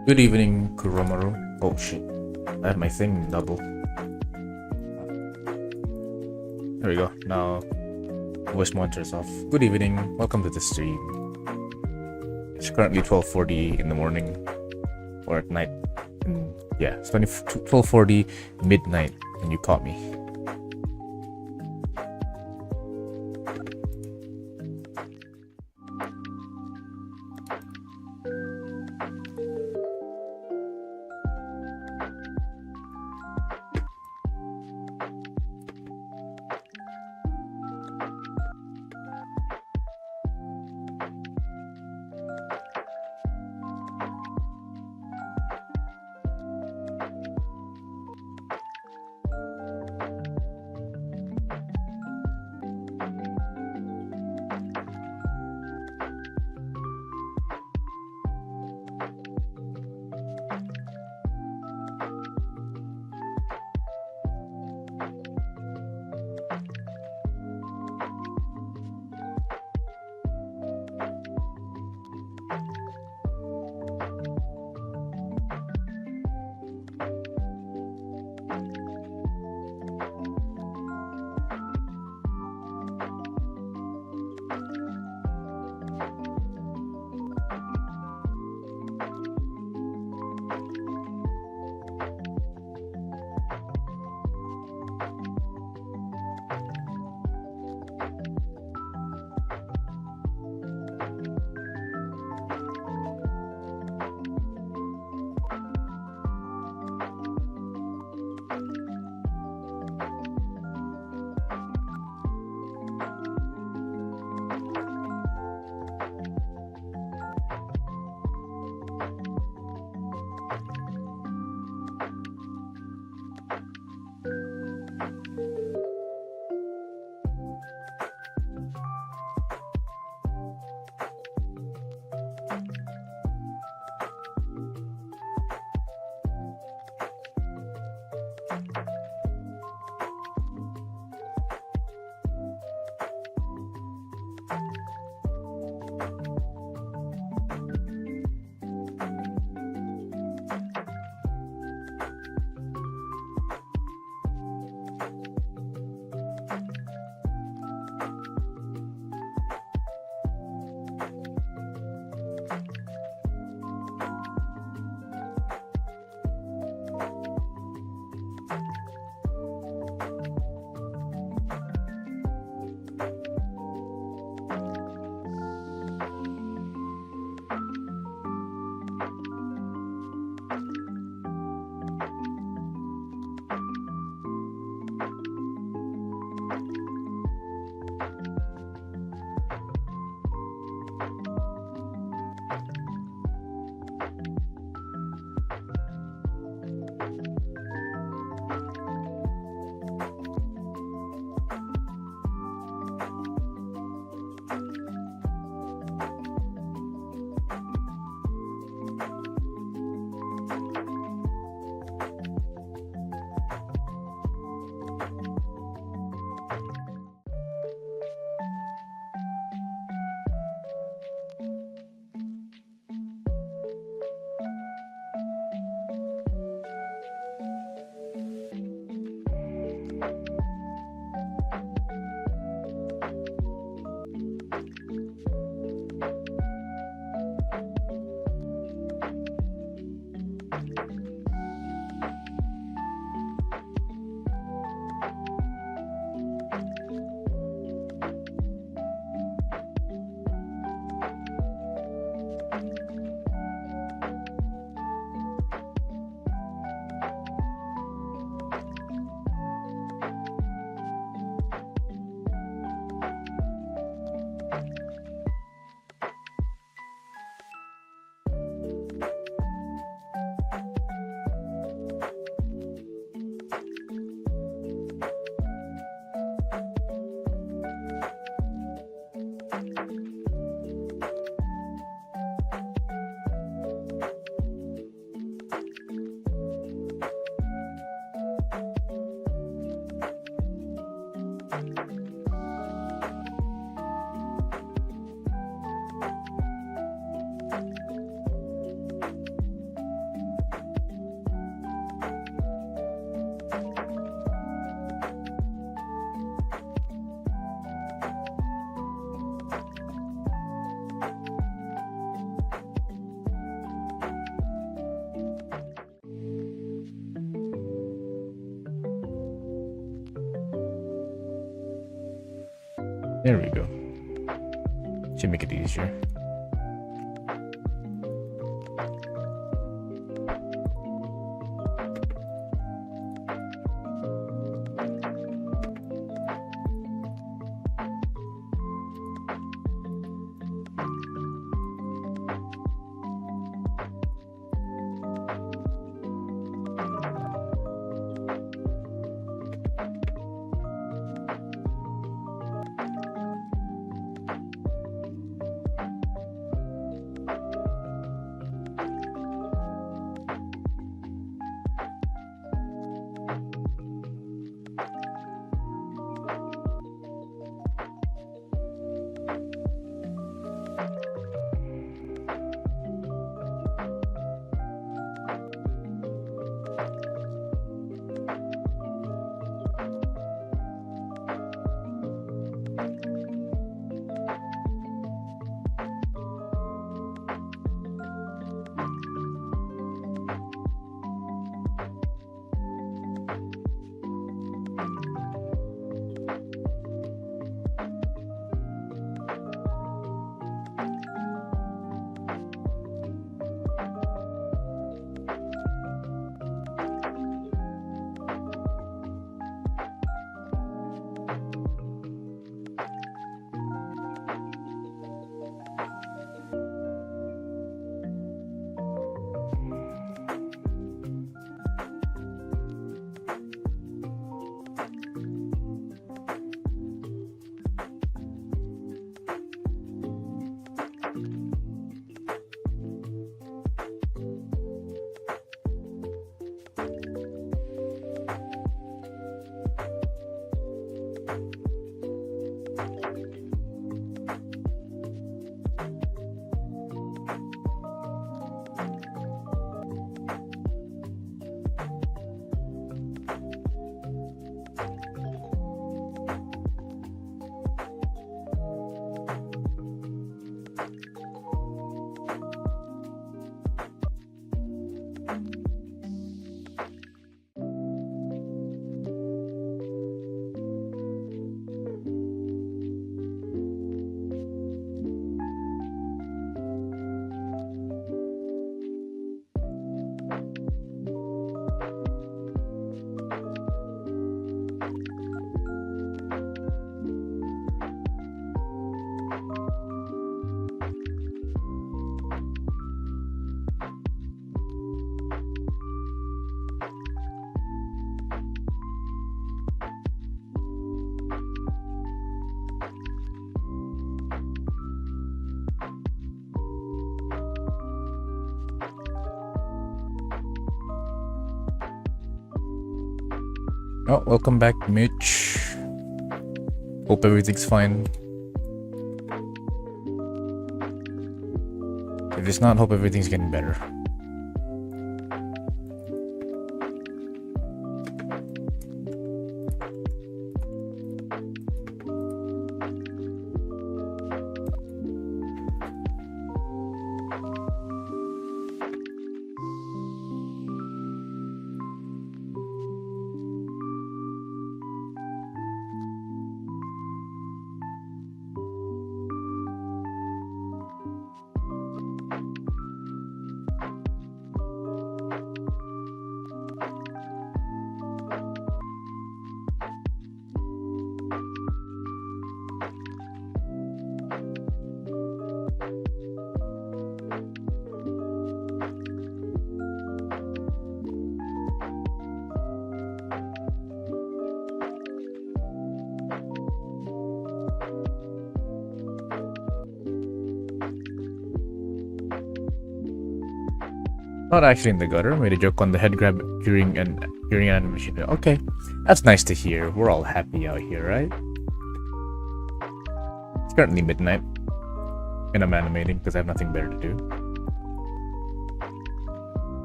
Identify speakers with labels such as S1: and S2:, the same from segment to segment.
S1: Good evening, Kuromaru. Oh shit. I have my thing double. There we go. Now, voice monitor's off. Good evening. Welcome to the stream. It's currently 12:40 in the morning. Or at night. Yeah, it's 12:40 midnight, and you caught me. There we go. Should make it easier. Oh, welcome back, Mitch. Hope everything's fine. If it's not, hope everything's getting better. Not actually in the gutter. Made a joke on the head grab during an animation. Okay, that's nice to hear. We're all happy out here, right? It's currently midnight, and I'm animating because I have nothing better to do.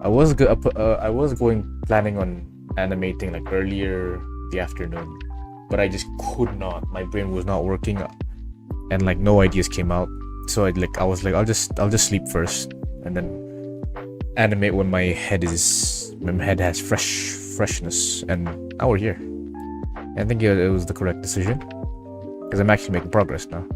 S1: I was planning on animating like earlier the afternoon, but I just could not. My brain was not working, and like no ideas came out. So I was like, I'll just sleep first, and then animate when my head has freshness. And now we're here. I think it was the correct decision. Because I'm actually making progress now.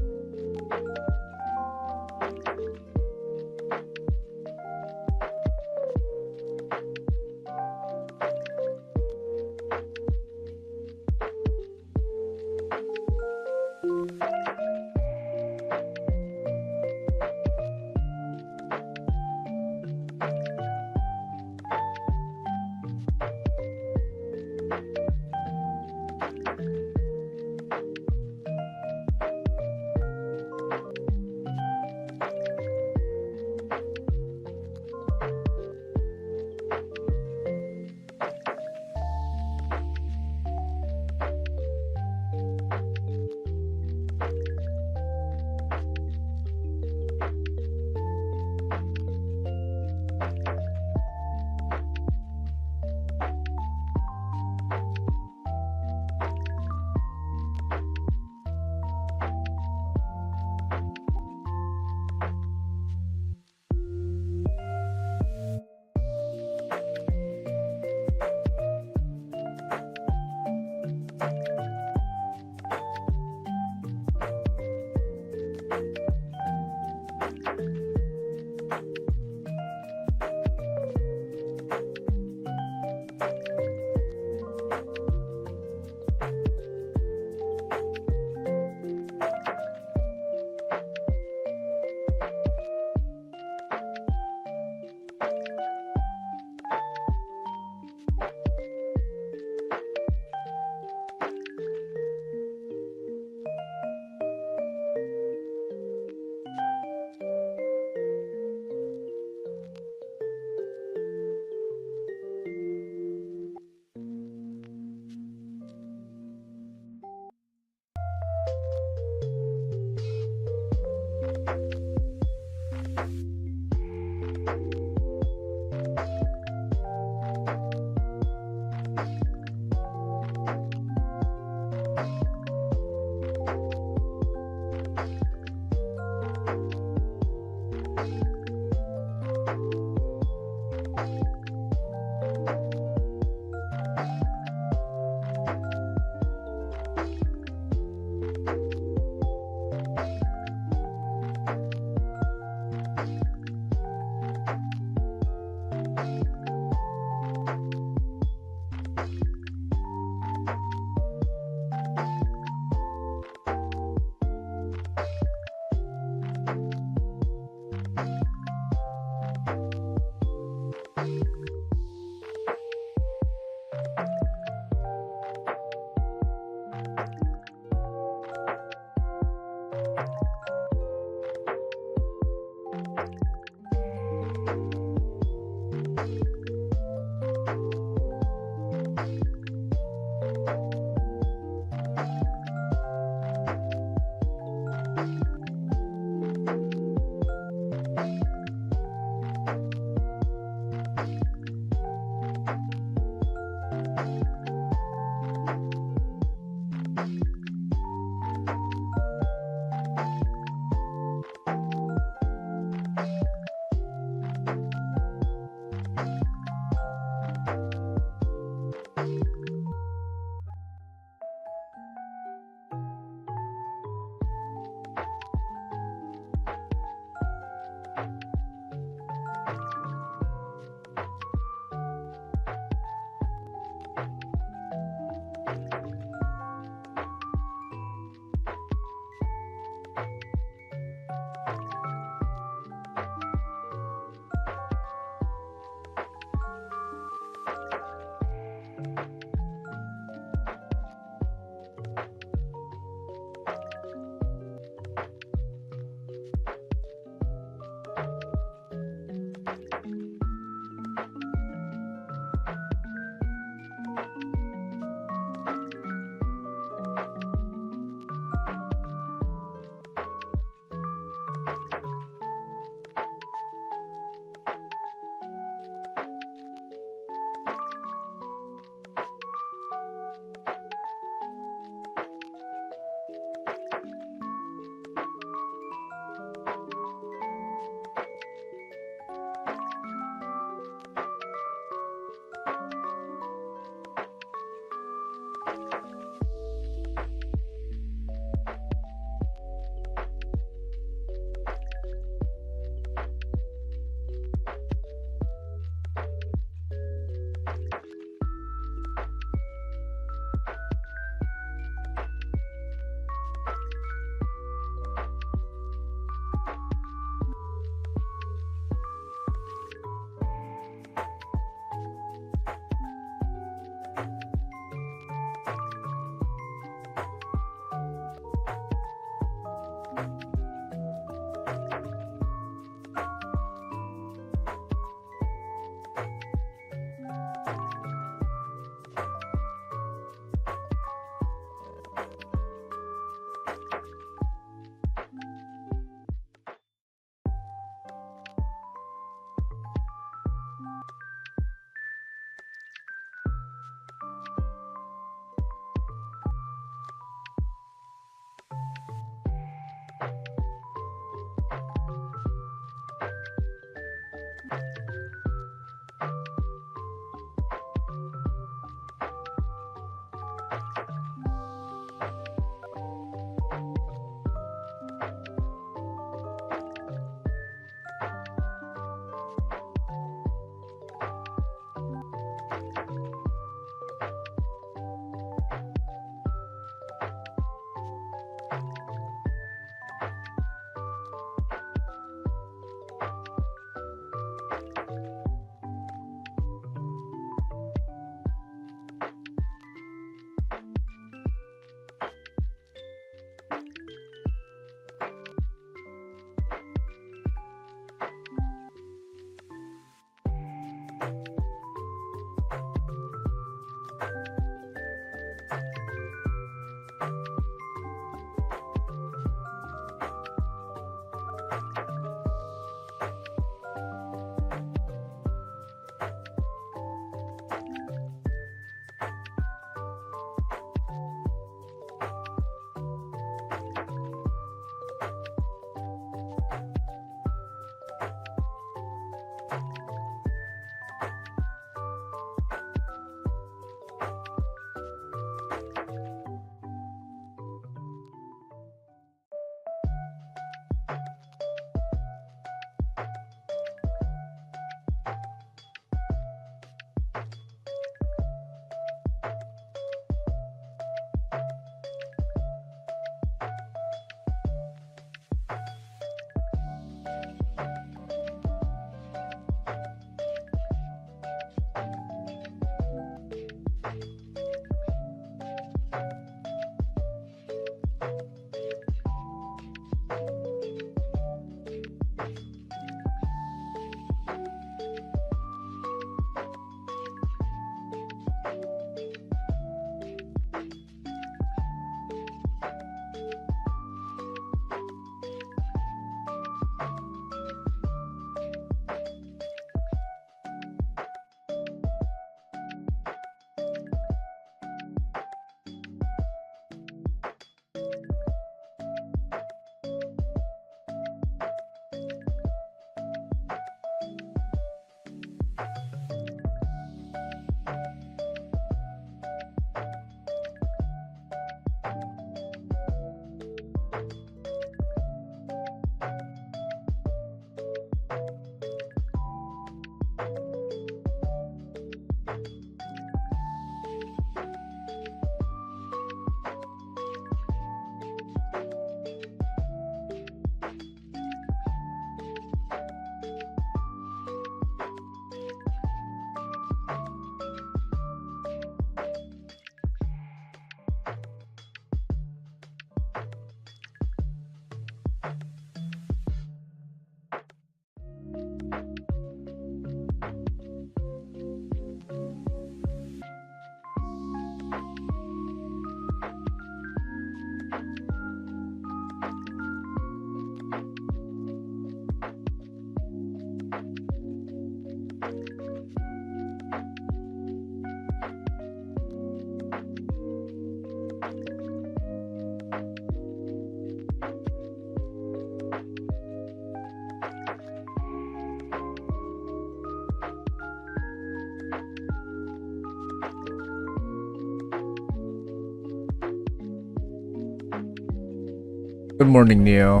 S1: Good morning, Neo.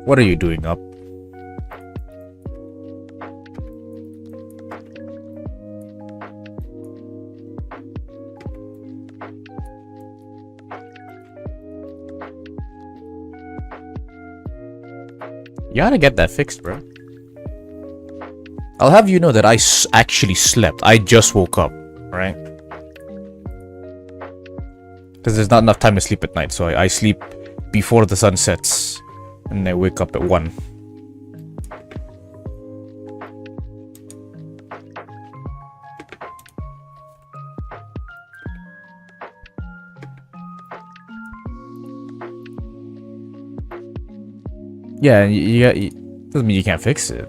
S1: What are you doing up? You gotta get that fixed, bro. I'll have you know that I actually slept. I just woke up, right? Because there's not enough time to sleep at night, so I sleep before the sun sets, and I wake up at 1. Yeah, doesn't mean you can't fix it.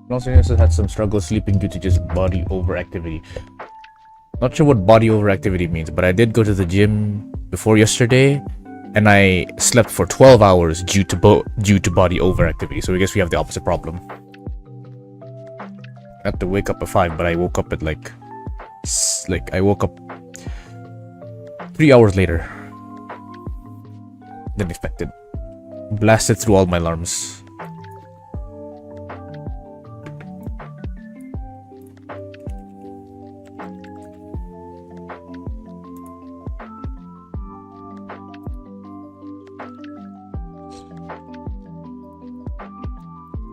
S1: Also, had some struggle sleeping due to just body overactivity. Not sure what body overactivity means, but I did go to the gym before yesterday, and I slept for 12 hours due to body overactivity. So I guess we have the opposite problem. I had to wake up at 5, but I woke up at I woke up 3 hours later than expected. Blasted through all my alarms.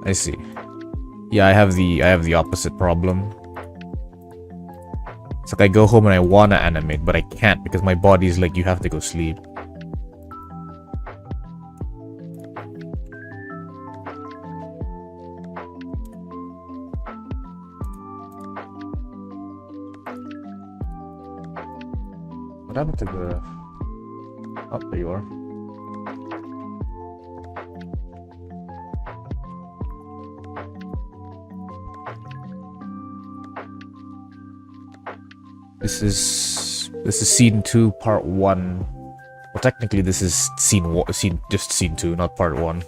S1: I see. Yeah, I have the opposite problem. It's like I go home and I wanna animate, but I can't because my body's like, you have to go sleep. What happened to the... Oh, there you are. This is scene 2, part 1. Well, technically this is scene 2, not part 1.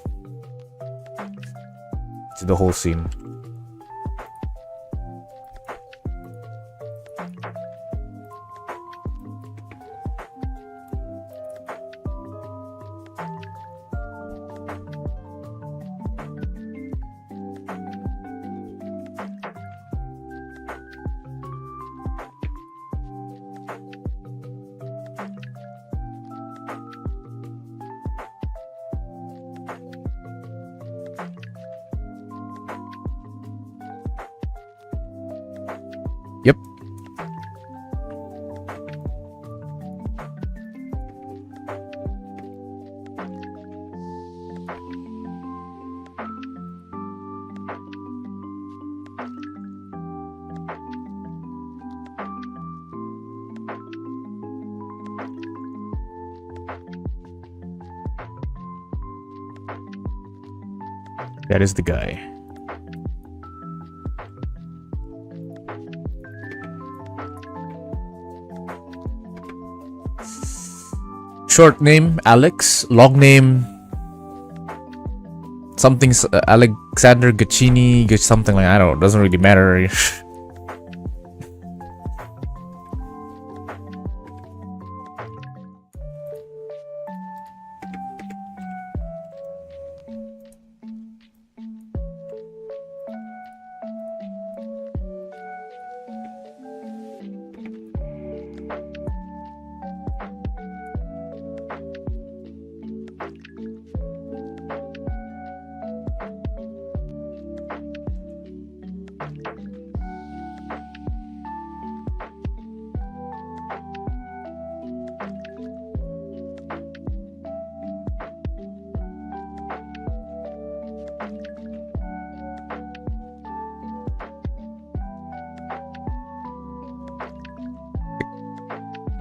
S1: It's the whole scene. Yep. That is the guy. Short name Alex, long name something Alexander Gacchini, something like, I don't know, doesn't really matter.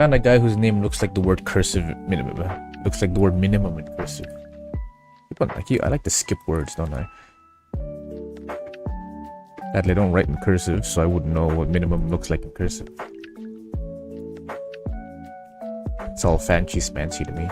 S1: Found a guy whose name looks like the word cursive minimum. Looks like the word minimum in cursive. I like to skip words, don't I? Sadly, I don't write in cursive, so I wouldn't know what minimum looks like in cursive. It's all fancy to me.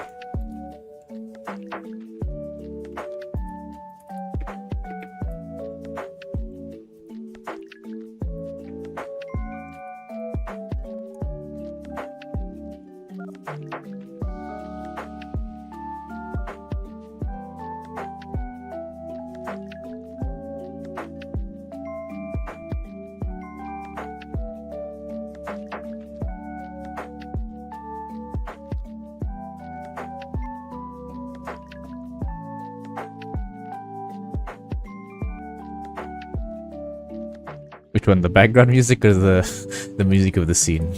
S1: Which one, the background music or the music of the scene?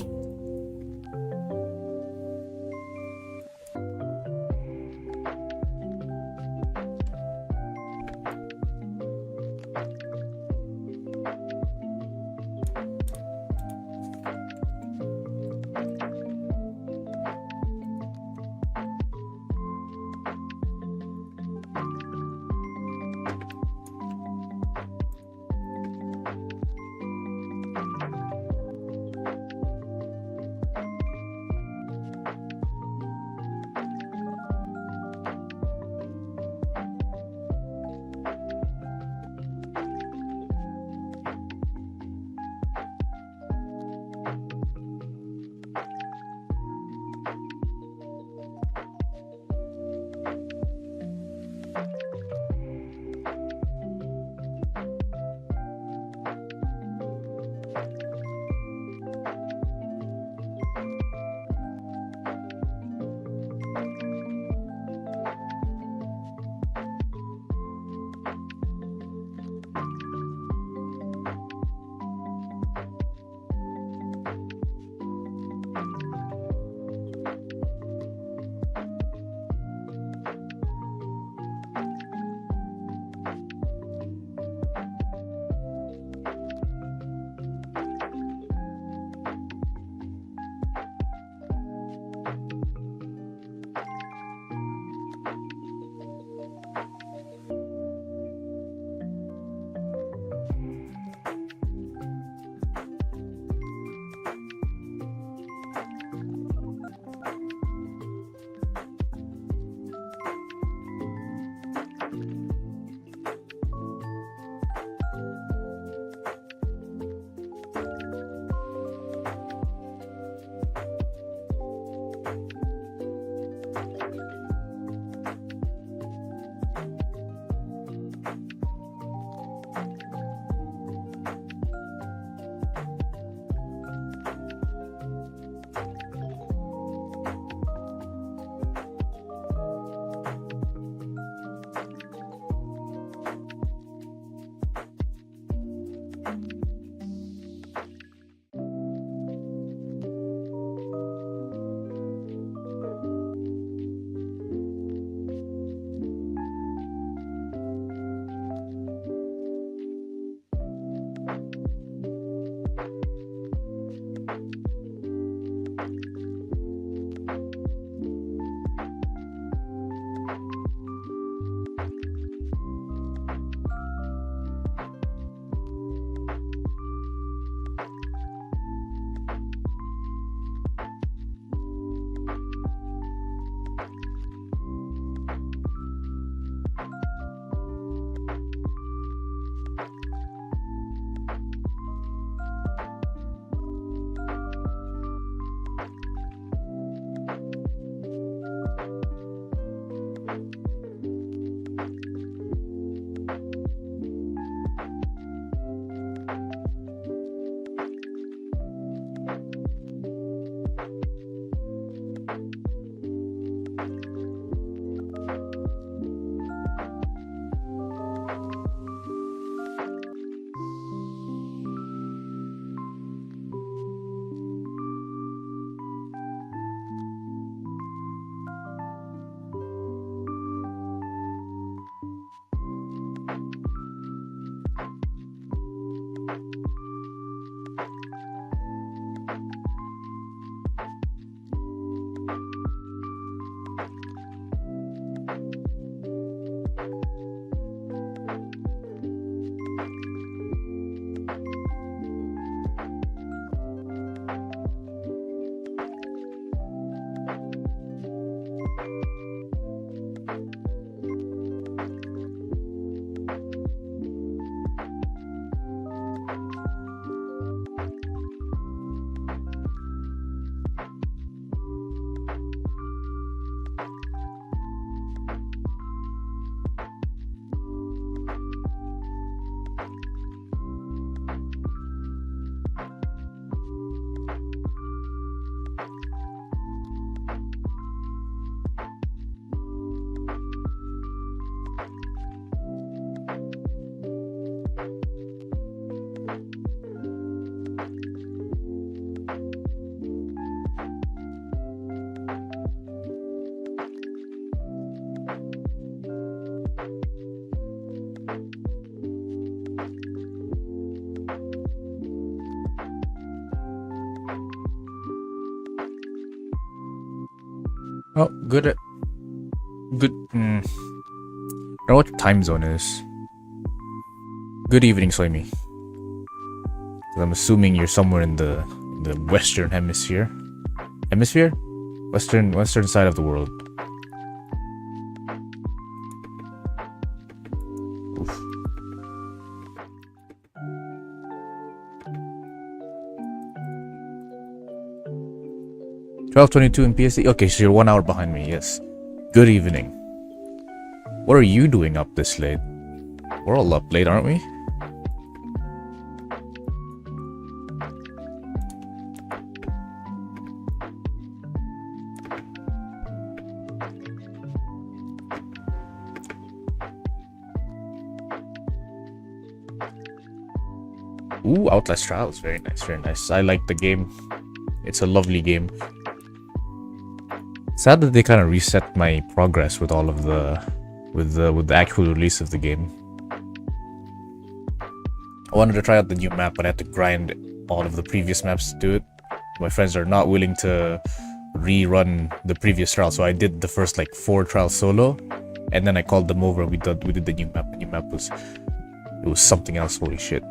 S1: Oh, good. Good. I don't know what your time zone is. Good evening, Soimi. I'm assuming you're somewhere in the Western Hemisphere. Hemisphere? Western side of the world. Oof. $12:22 in PST. Okay, so you're 1 hour behind me. Yes. Good evening. What are you doing up this late? We're all up late, aren't we? Ooh, Outlast Trials. Very nice, very nice. I like the game. It's a lovely game. Sad that they kind of reset my progress with all of the with the actual release of the game. I wanted to try out the new map, but I had to grind all of the previous maps to do it. My friends are not willing to rerun the previous trial, so I did the first like 4 trials solo, and then I called them over. We did the new map. The new map was something else. Holy shit!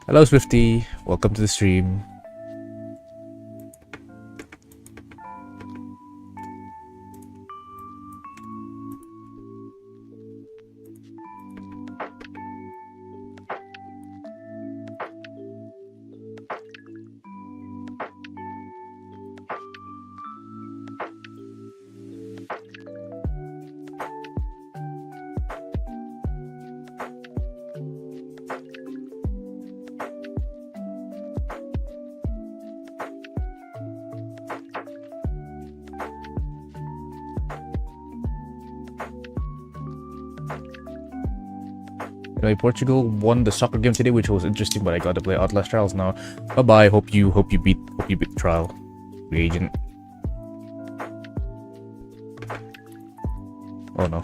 S1: Hello Swifty, welcome to the stream. Anyway, Portugal won the soccer game today, which was interesting, but I got to play Outlast Trials now. Bye bye. Hope you beat the trial, reagent. Oh no.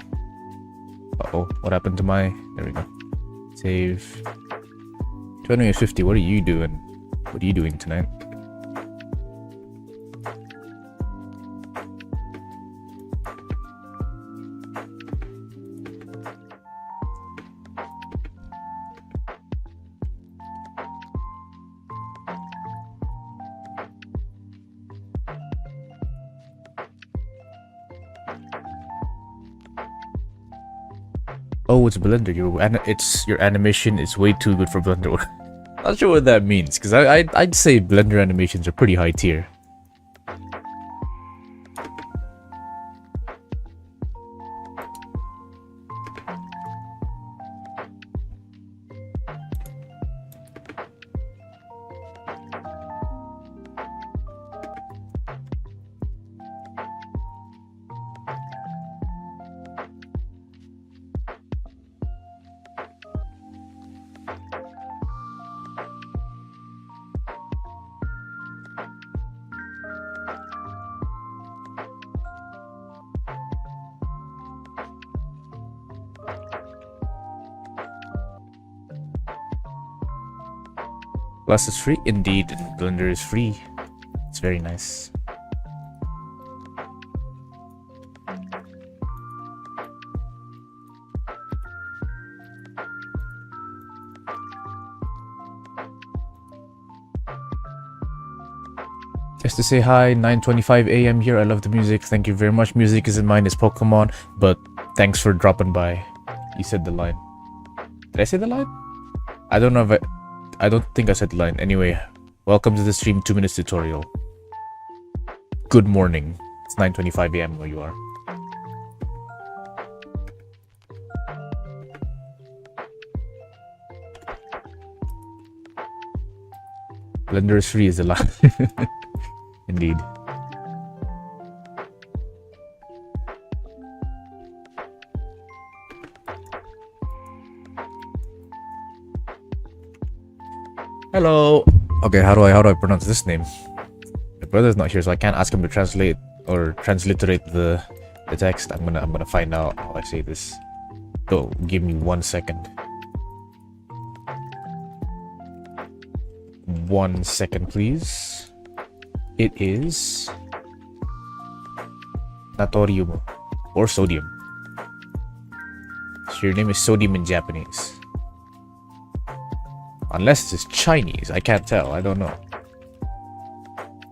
S1: Uh-oh, what happened to my... There we go. Save. 2050, what are you doing? What are you doing tonight? Oh, it's Blender. Your animation is way too good for Blender. Not sure what that means, because I'd say Blender animations are pretty high tier. Plus it's free? Indeed, Blender is free. It's very nice. Just to say hi, 9:25 AM here. I love the music. Thank you very much. Music isn't mine, it's Pokemon. But thanks for dropping by. You said the line. Did I say the line? I don't know if I don't think I said the line. Anyway, welcome to the stream 2 minutes tutorial. Good morning. It's 9:25 AM where you are. Blender is free is a lie. Indeed. Hello. Okay, how do I pronounce this name? My brother's not here, so I can't ask him to translate or transliterate the the text. I'm gonna find out how I say this. So give me 1 second. 1 second, please. It is natorium or sodium. So your name is sodium in Japanese. Unless it's Chinese, I can't tell. I don't know.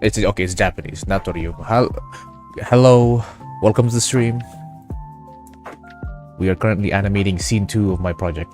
S1: It's okay. It's Japanese. Natorium. Hello. Welcome to the stream. We are currently animating scene 2 of my project.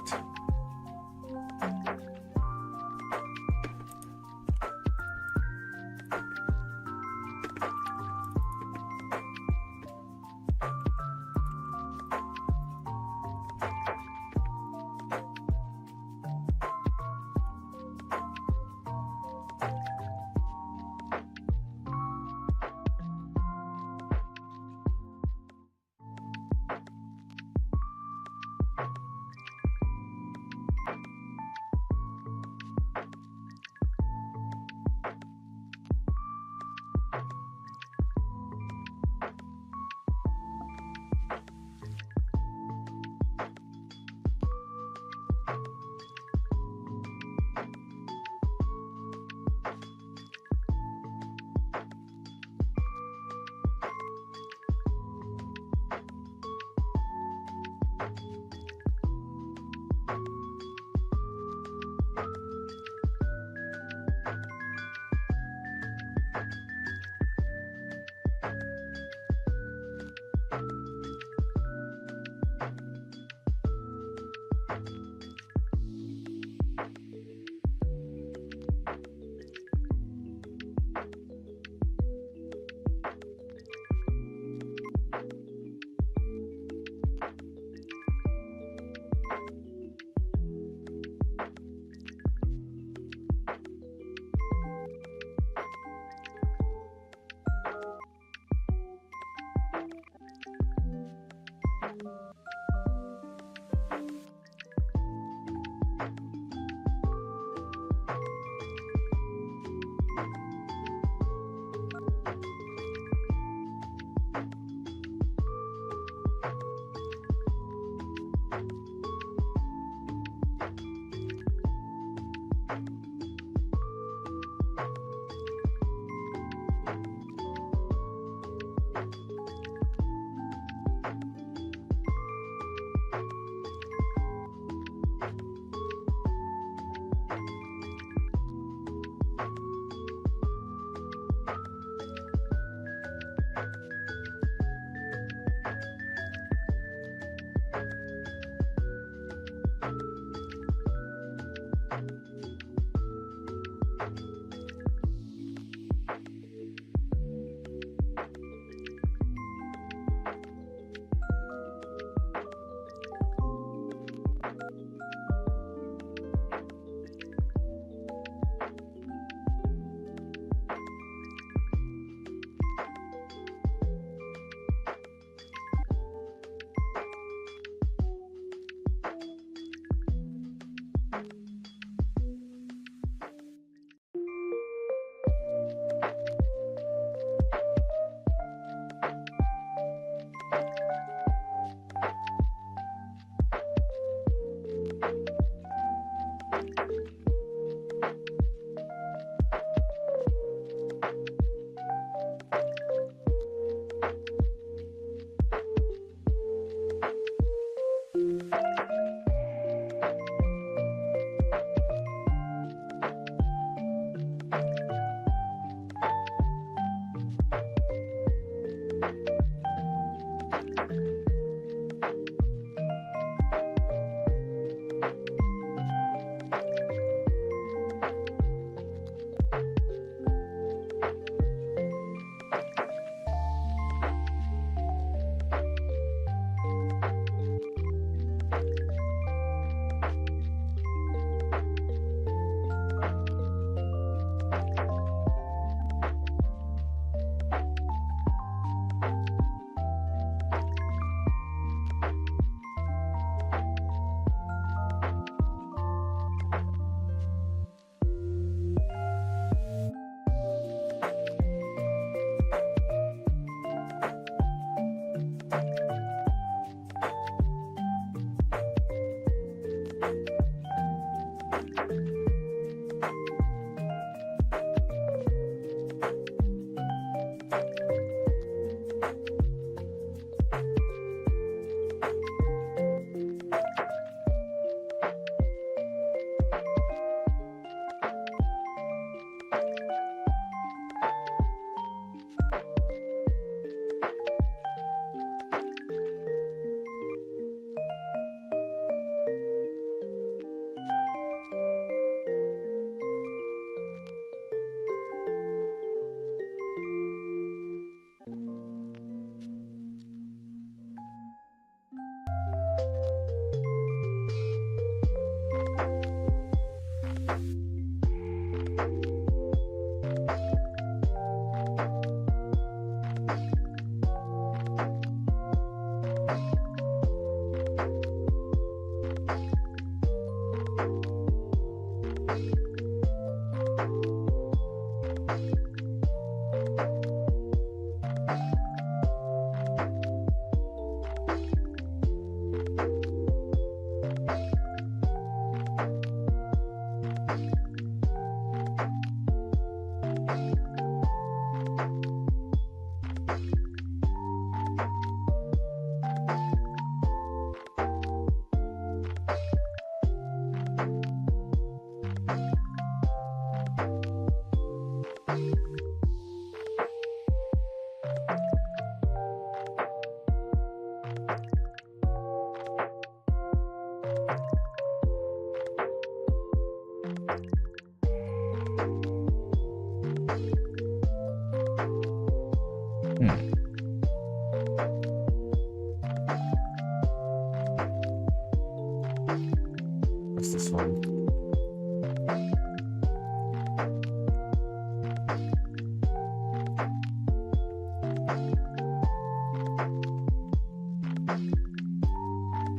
S1: What's this one?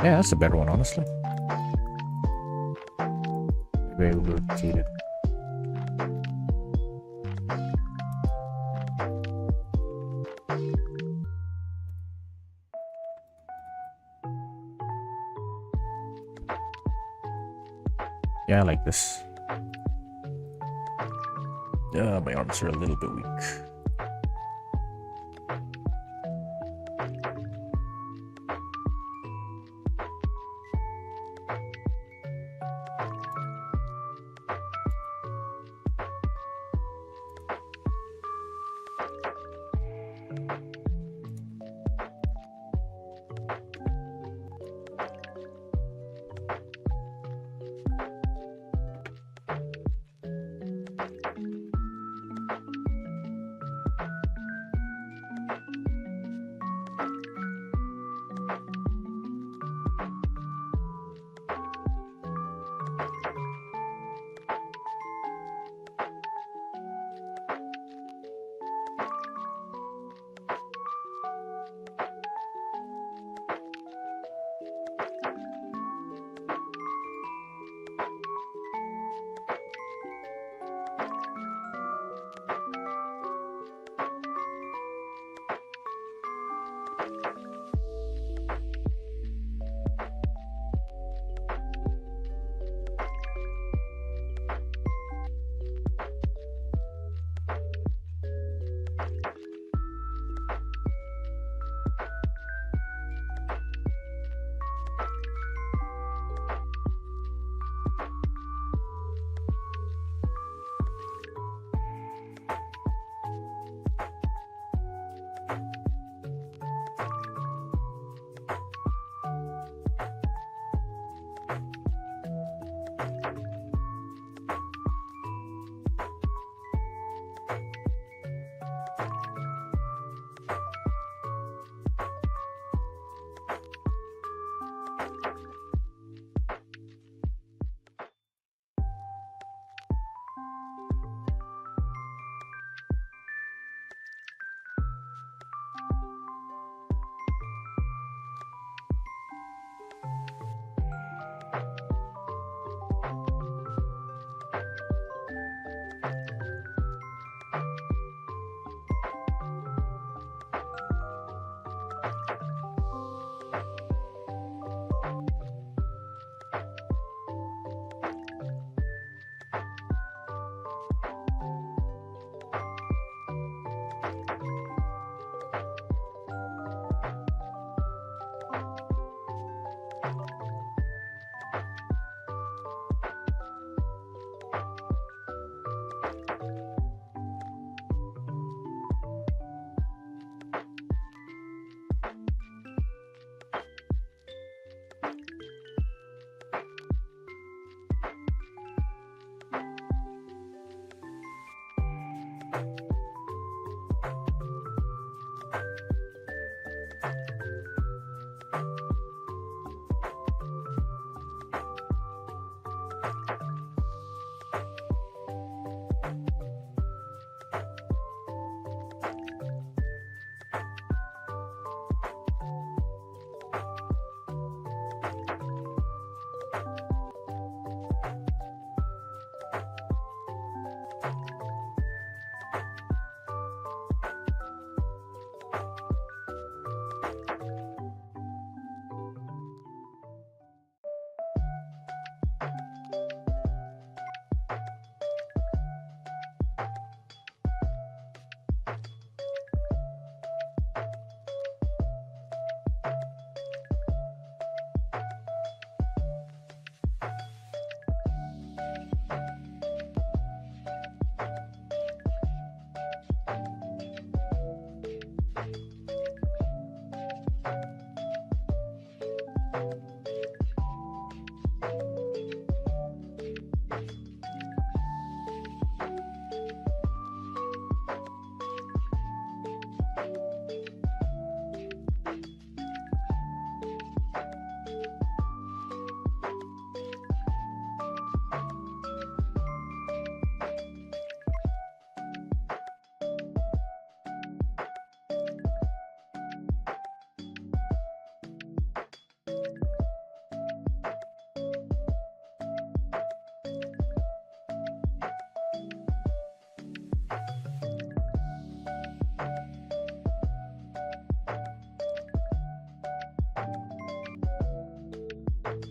S1: Yeah, that's a better one, honestly. Very rotated. Yeah, I like this. My arms are a little bit weak.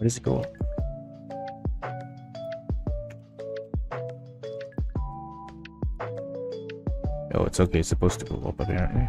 S1: Where does it go? Oh, it's okay. It's supposed to go up apparently.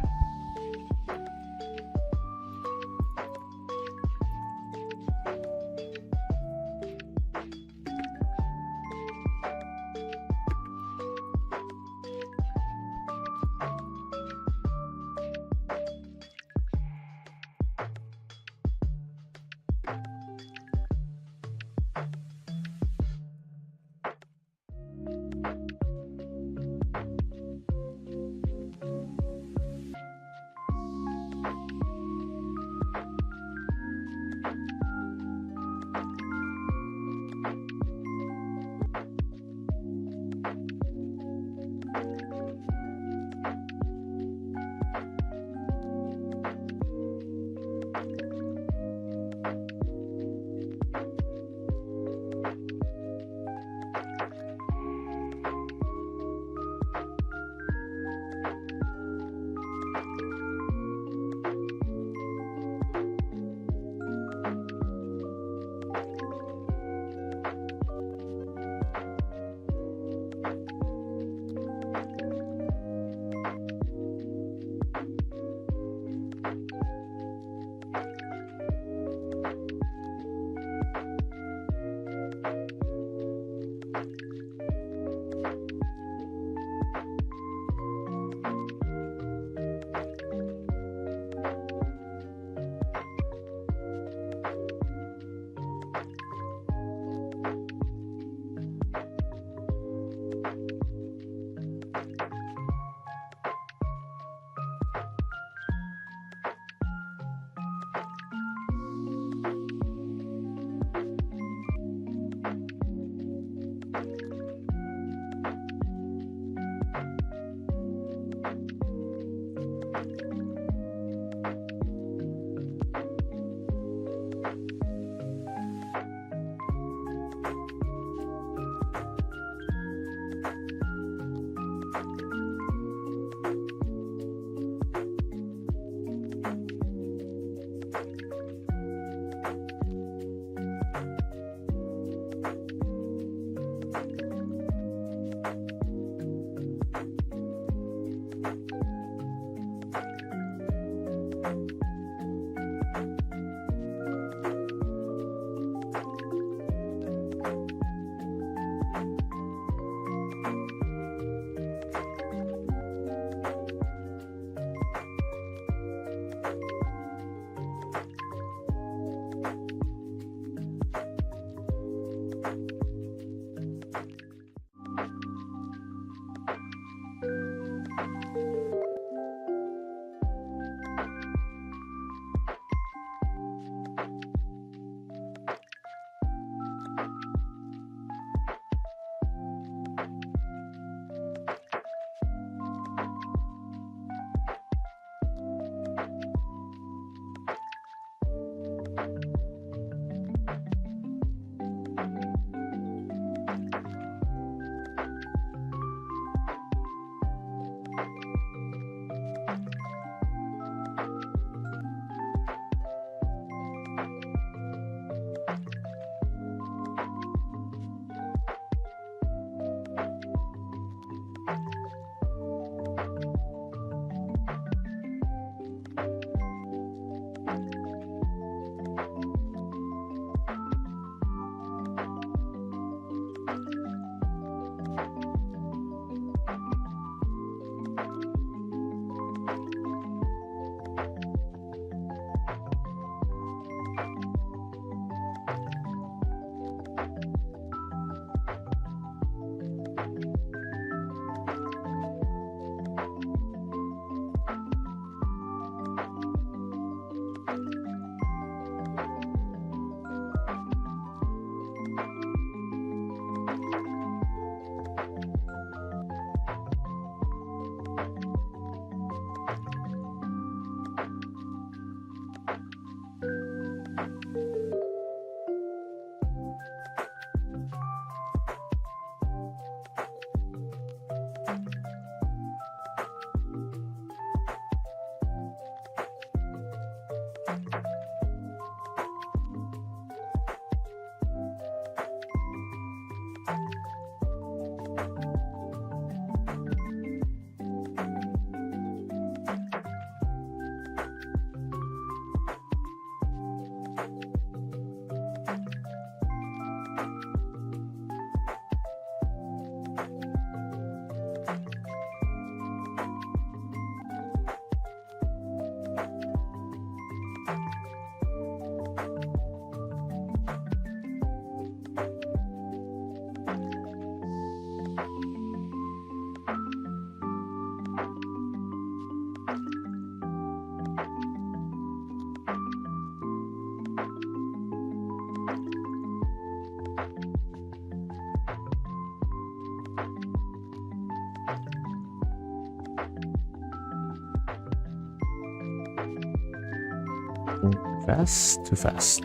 S1: Fast? Too fast.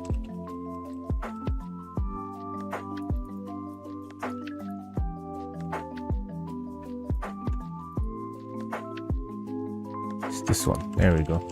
S1: It's this one. There we go.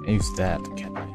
S1: Use that, can I?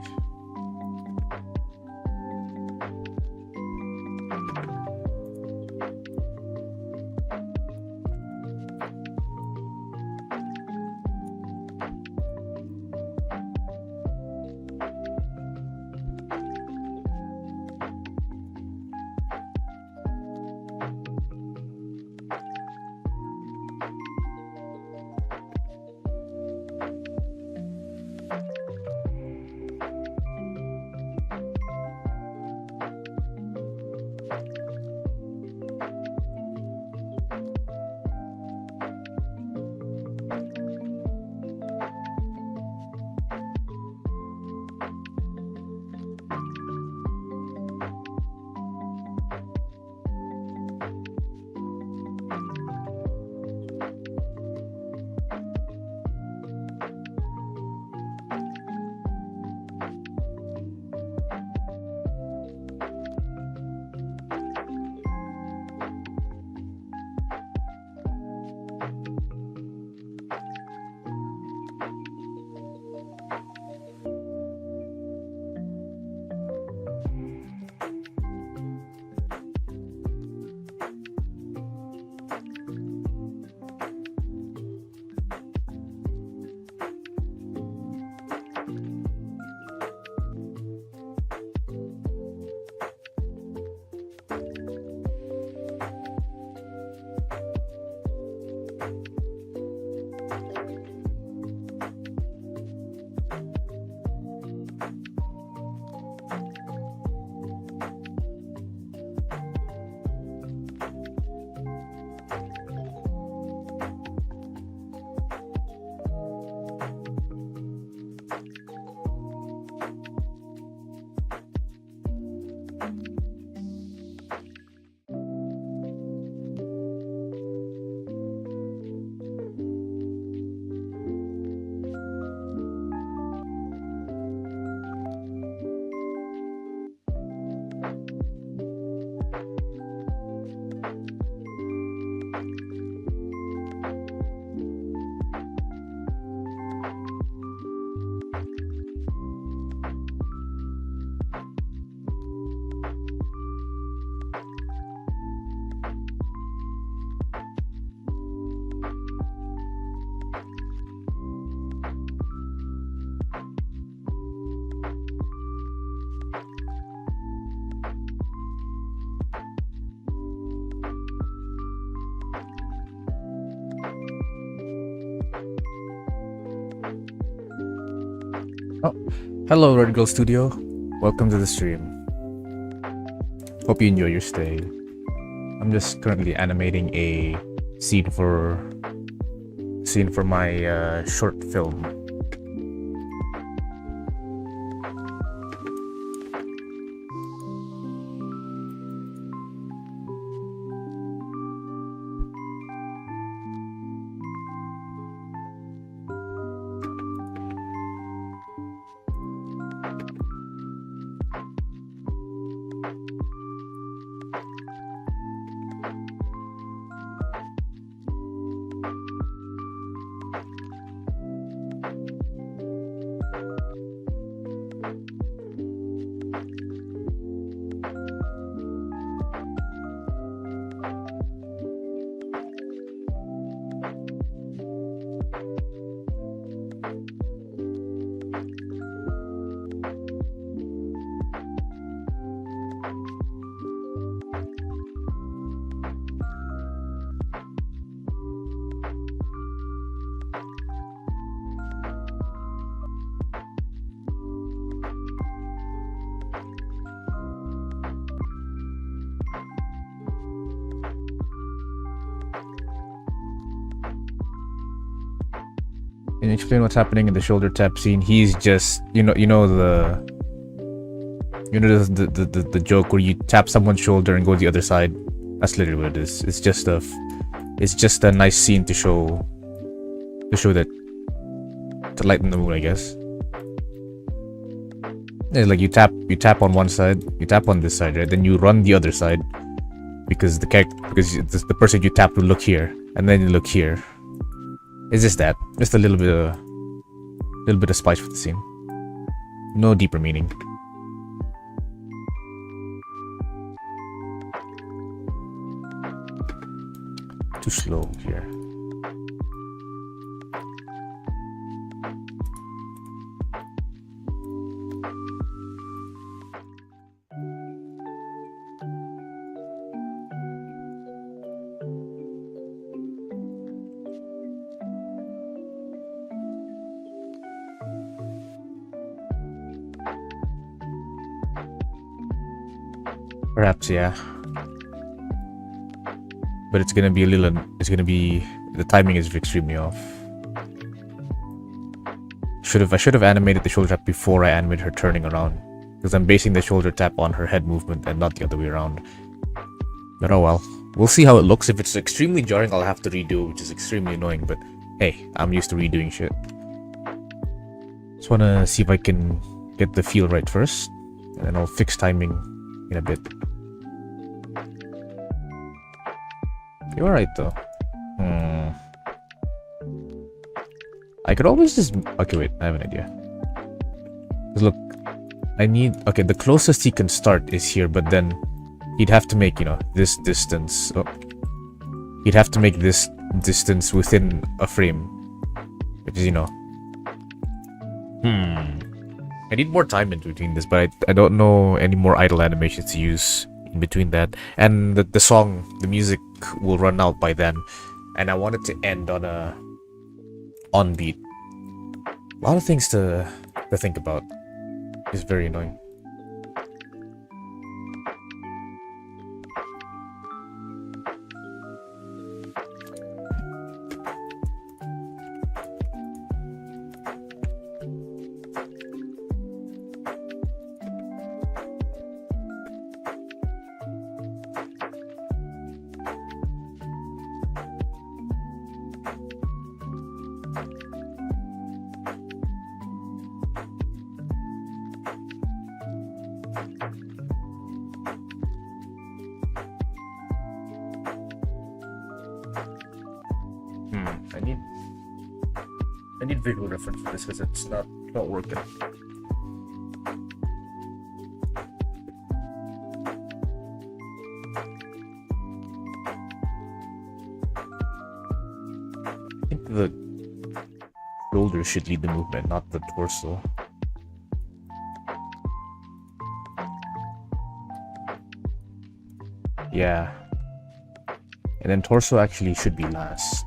S1: Oh, hello, Red Girl Studio. Welcome to the stream. Hope you enjoy your stay. I'm just currently animating a scene for my short film. Can you explain what's happening in the shoulder tap scene? He's just you know the joke where you tap someone's shoulder and go the other side. That's literally what it is. It's just a nice scene to show that, to lighten the mood, I guess. It's like you tap on one side, you tap on this side, right? Then you run the other side because the person you tap will look here, and then you look here. It's just that, just a little bit of spice for the scene. No deeper meaning. Too slow here. Perhaps, yeah. But it's gonna be the timing is extremely off. I should have animated the shoulder tap before I animated her turning around, because I'm basing the shoulder tap on her head movement and not the other way around. But oh well. We'll see how it looks. If it's extremely jarring, I'll have to redo, which is extremely annoying, but hey, I'm used to redoing shit. Just wanna see if I can get the feel right first, and then I'll fix timing in a bit. You're alright though. I could always just... Okay, wait, I have an idea. Look, okay, the closest he can start is here, but then he'd have to make, this distance. Oh. He'd have to make this distance within a frame. Which is, I need more time in between this, but I don't know any more idle animations to use in between that. And the song, the music will run out by then. And I want it to end on a... on beat. A lot of things to think about. It's very annoying. I need visual reference for this because it's not working. I think the shoulder should lead the movement, not the torso. Yeah. And then torso actually should be last.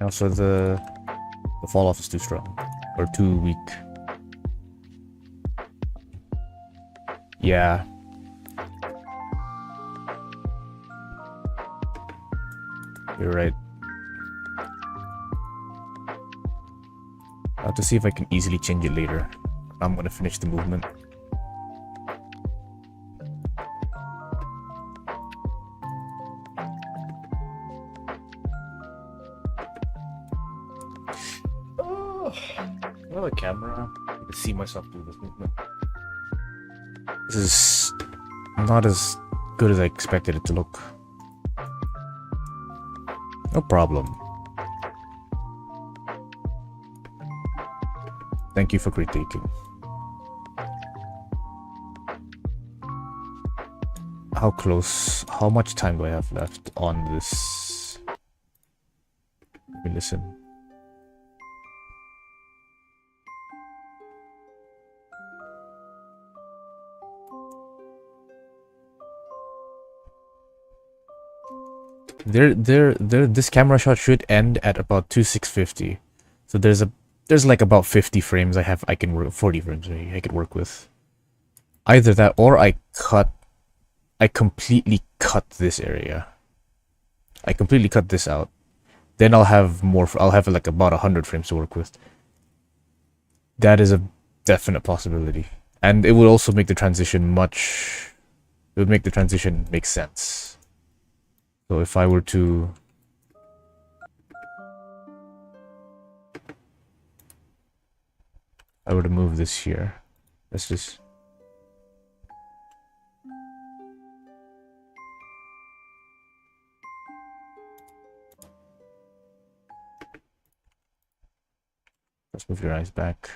S1: Also, the fall off is too strong or too weak. Yeah. You're right. I'll have to see if I can easily change it later. I'm gonna finish the movement. Oh, another camera. I can see myself do this movement. This is not as good as I expected it to look. No problem. Thank you for critiquing. How close? How much time do I have left on this? Let me listen. This camera shot should end at about 2650. So there's like about 50 frames I can work, 40 frames I could work with. Either that or I completely cut this area. I completely cut this out. Then I'll have like about 100 frames to work with. That is a definite possibility. And it would also make the transition it would make the transition make sense. So if I were to move this here, let's just move your eyes back.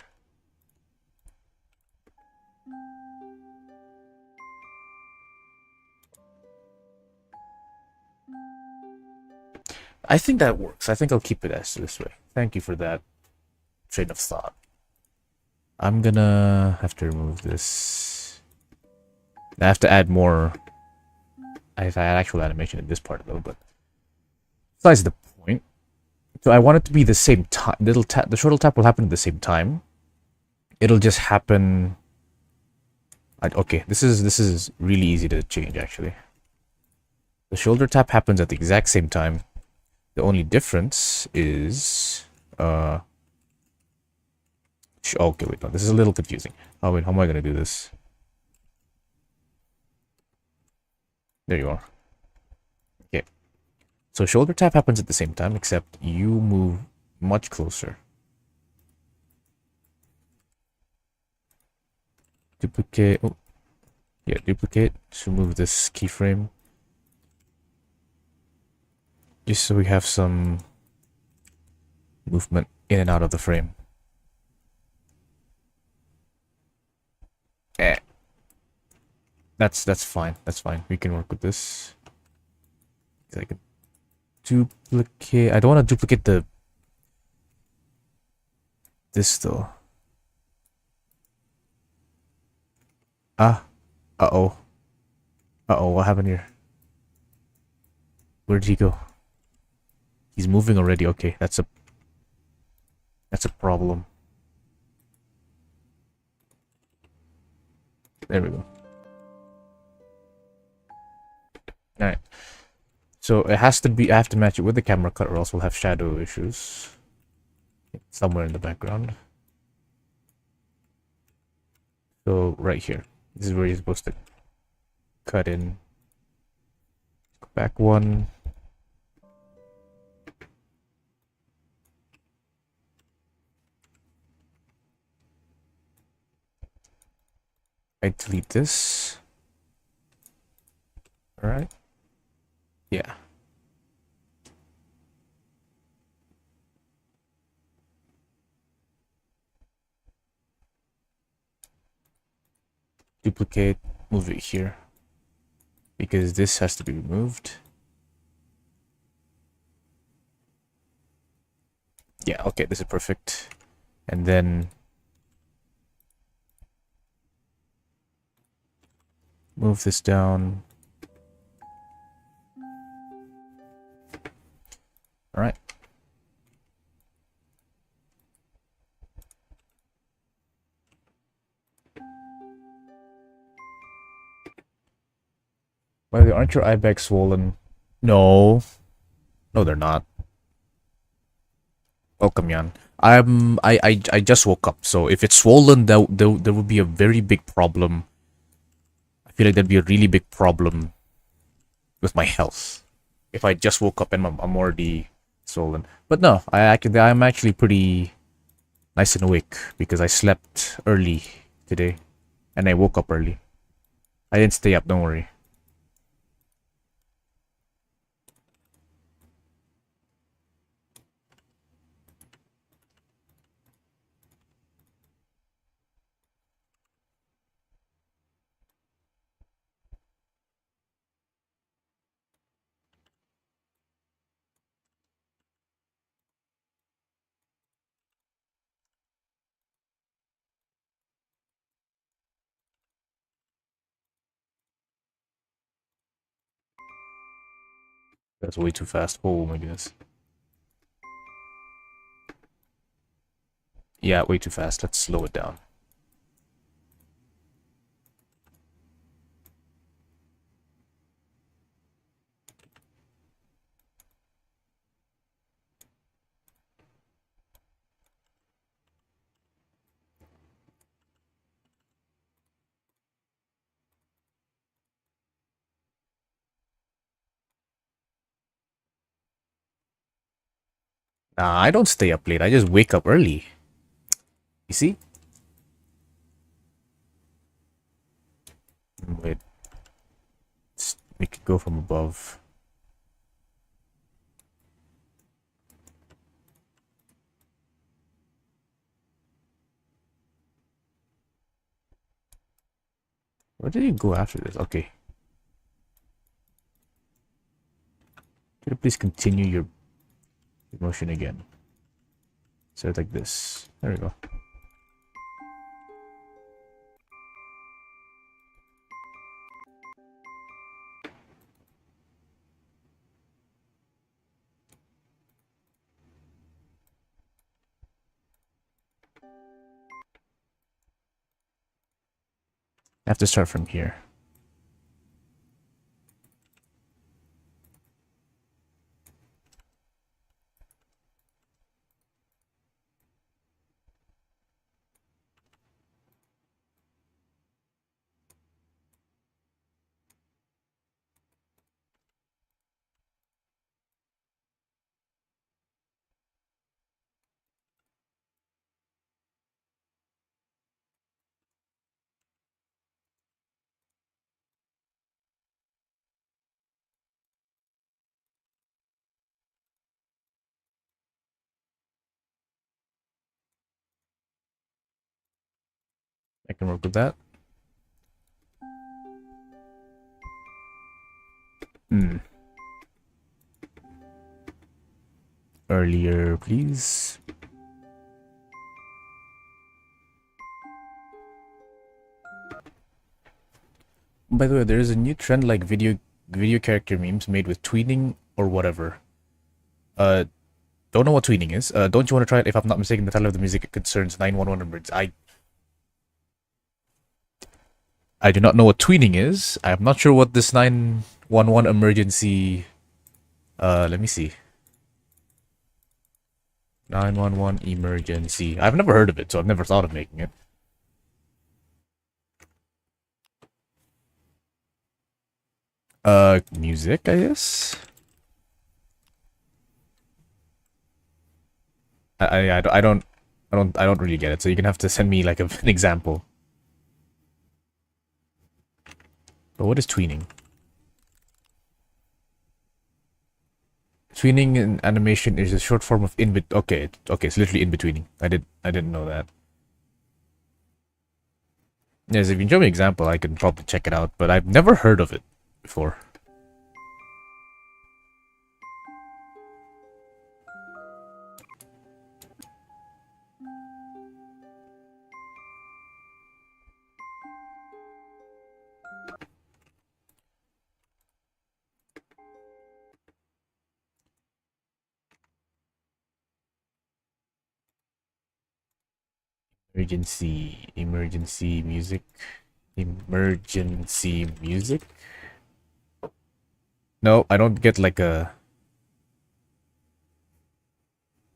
S1: I think that works. I think I'll keep it as this way. Thank you for that train of thought. I'm gonna have to remove this. I have to add more. I have to add actual animation in this part though, but besides the point. So I want it to be the same time. The shuttle tap will happen at the same time. It'll just happen. Okay, this is really easy to change actually. The shoulder tap happens at the exact same time. The only difference is okay, wait, no, this is a little confusing. Oh wait, how am I gonna do this? There you are. Okay. So shoulder tap happens at the same time, except you move much closer. Duplicate. Oh, yeah, duplicate to move this keyframe. Just so we have some movement in and out of the frame. That's fine. That's fine. We can work with this. I can duplicate. I don't want to duplicate this though. Uh-oh. What happened here? Where did he go? He's moving already. Okay, that's a problem. There we go. Alright. So it has to be, I have to match it with the camera cut or else we'll have shadow issues. Somewhere in the background. So right here. This is where you're supposed to cut in. Go back one. I delete this. Alright. Yeah. Duplicate, move it here. Because this has to be removed. Yeah, okay, this is perfect. And then move this down. All right. By the way, aren't your eye bags swollen? No. No, they're not. Welcome, Yan. I just woke up, so if it's swollen, there would be a very big problem. I feel like there'd be a really big problem with my health if I just woke up and I'm already swollen. But no, I'm actually pretty nice and awake because I slept early today and I woke up early. I didn't stay up, don't worry. That's way too fast. Oh my goodness. Yeah, way too fast. Let's slow it down. Nah, I don't stay up late. I just wake up early. You see? Wait. Let's make it go from above. Where did you go after this? Okay. Could you please continue your motion again? So it's like this. There we go. I have to start from here. I can work with that. Earlier, please. By the way, there is a new trend like video character memes made with tweening or whatever. Don't know what tweening is. Don't you want to try it? If I'm not mistaken, the title of the music concerns 911 emergency. I do not know what tweening is. I'm not sure what this 911 emergency. Let me see. 911 emergency. I've never heard of it, so I've never thought of making it. Music, I guess. I don't really get it. So you're gonna have to send me like an example. But what is tweening? Tweening in animation is a short form of in bet. Okay, okay, it's literally in betweening. I didn't know that. Yes, if you show me an example, I can probably check it out. But I've never heard of it before. Emergency music. Emergency music. No, I don't get like a.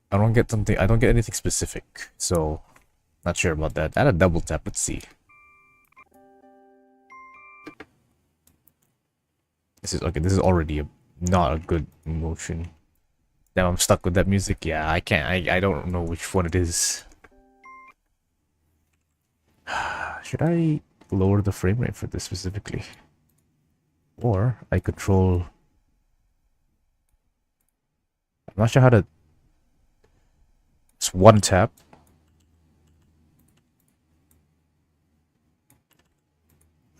S1: I don't get something. I don't get anything specific. So, not sure about that. Add a double tap. Let's see. This is okay. This is already not a good motion. Now I'm stuck with that music. Yeah, I can't. I don't know which one it is. Should I lower the frame rate for this specifically? Or I control. I'm not sure how to. It's one tap.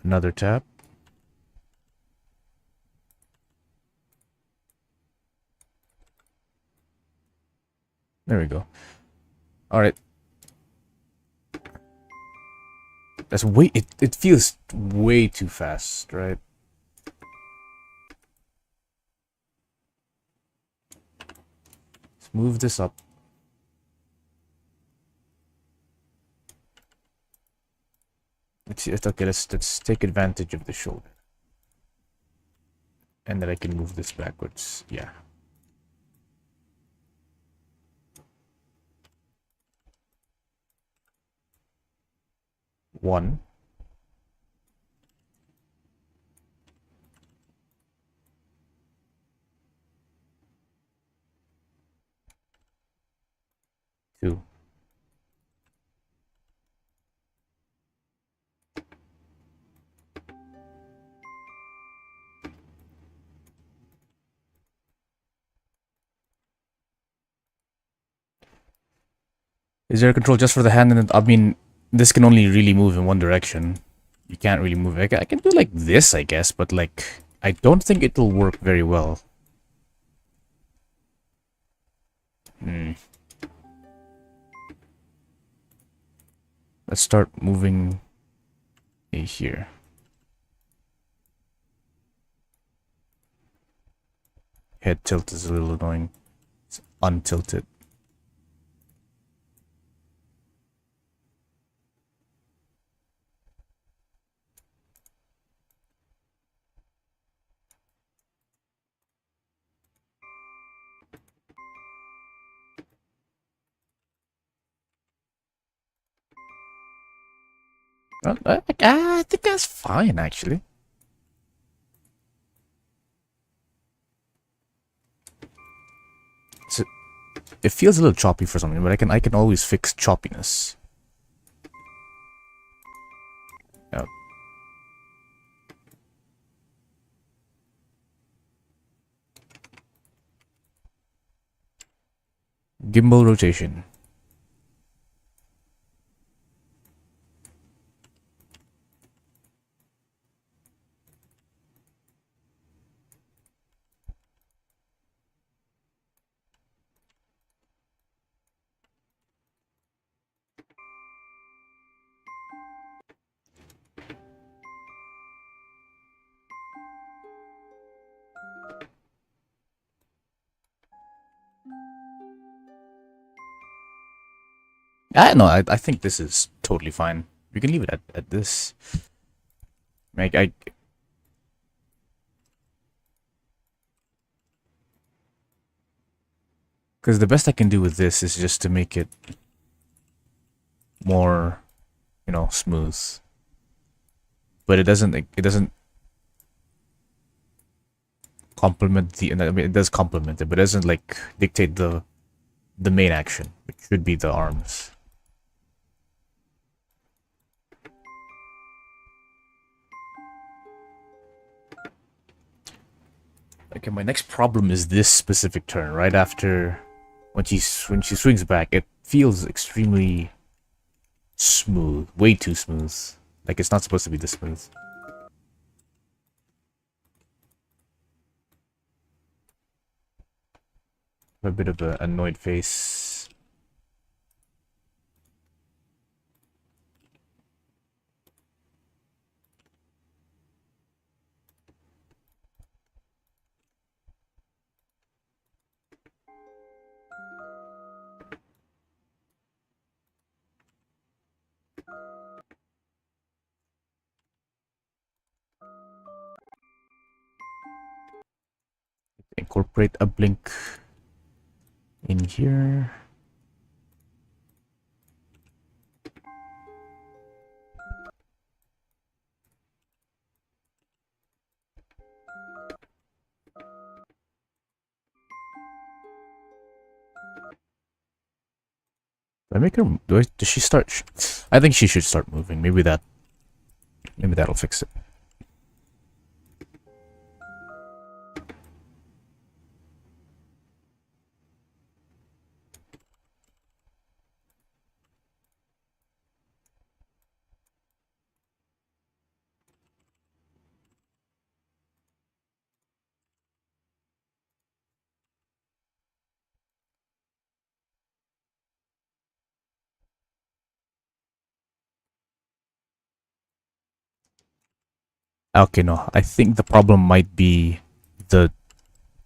S1: Another tap. There we go. All right. That's way. It feels way too fast, right? Let's move this up. Let's see. It's okay. Let's take advantage of the shoulder, and then I can move this backwards. Yeah. One. Two. Is there a control just for the hand? And I mean, this can only really move in one direction. You can't really move. I can do like this, I guess, but like I don't think it'll work very well. Hmm. Let's start moving here. Head tilt is a little annoying. It's untilted. I think that's fine, actually. So, it feels a little choppy for something, but I can always fix choppiness. Yeah. Gimbal rotation. I know. I think this is totally fine. We can leave it at this. I because the best I can do with this is just to make it more, smooth. But it doesn't complement the. I mean, it does complement it, but it doesn't like dictate the main action, which should be the arms. Okay, my next problem is this specific turn. Right after when she swings back, it feels extremely smooth, way too smooth. Like it's not supposed to be this smooth. A bit of an annoyed face. Incorporate a blink in here. Do I make her? Does she start? I think she should start moving. Maybe that'll fix it. Okay, no. I think the problem might be the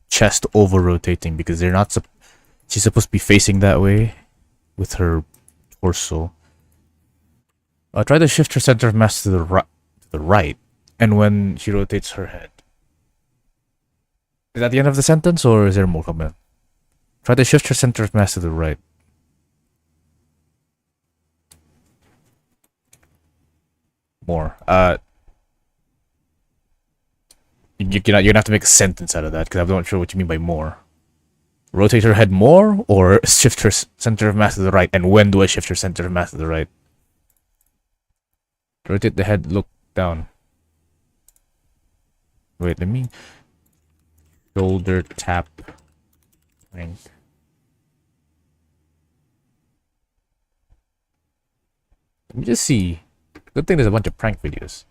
S1: chest over rotating because they're not. She's supposed to be facing that way with her torso. Try to shift her center of mass to the right, and when she rotates her head. Is that the end of the sentence, or is there more comment? Try to shift her center of mass to the right. More. You're gonna have to make a sentence out of that because I'm not sure what you mean by more. Rotate her head more, or shift her center of mass to the right. And when do I shift her center of mass to the right? Rotate the head, look down. Wait, let me shoulder tap. Rank. Let me just see. Good thing there's a bunch of prank videos.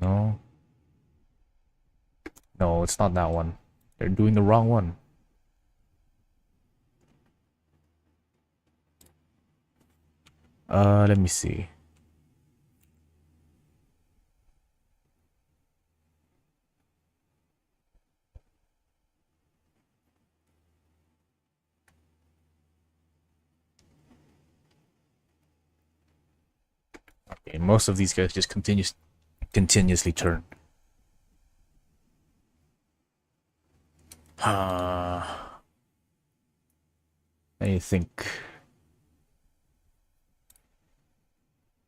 S1: No. No, it's not that one. They're doing the wrong one. Let me see. Okay, most of these guys just continuously turn. I think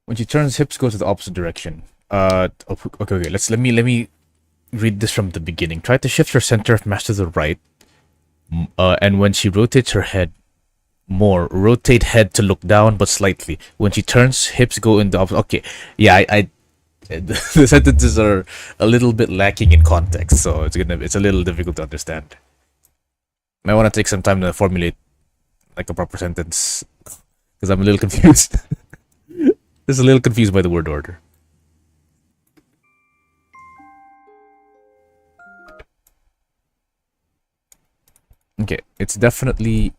S1: when she turns, hips go to the opposite direction. Okay. Let me read this from the beginning. Try to shift her center of mass to the right. And when she rotates her head more, rotate head to look down, but slightly. When she turns, hips go in the opposite. Okay, yeah, the sentences are a little bit lacking in context, so it's a little difficult to understand. I want to take some time to formulate like a proper sentence because I'm a little confused. Just a little confused by the word order. Okay, it's definitely.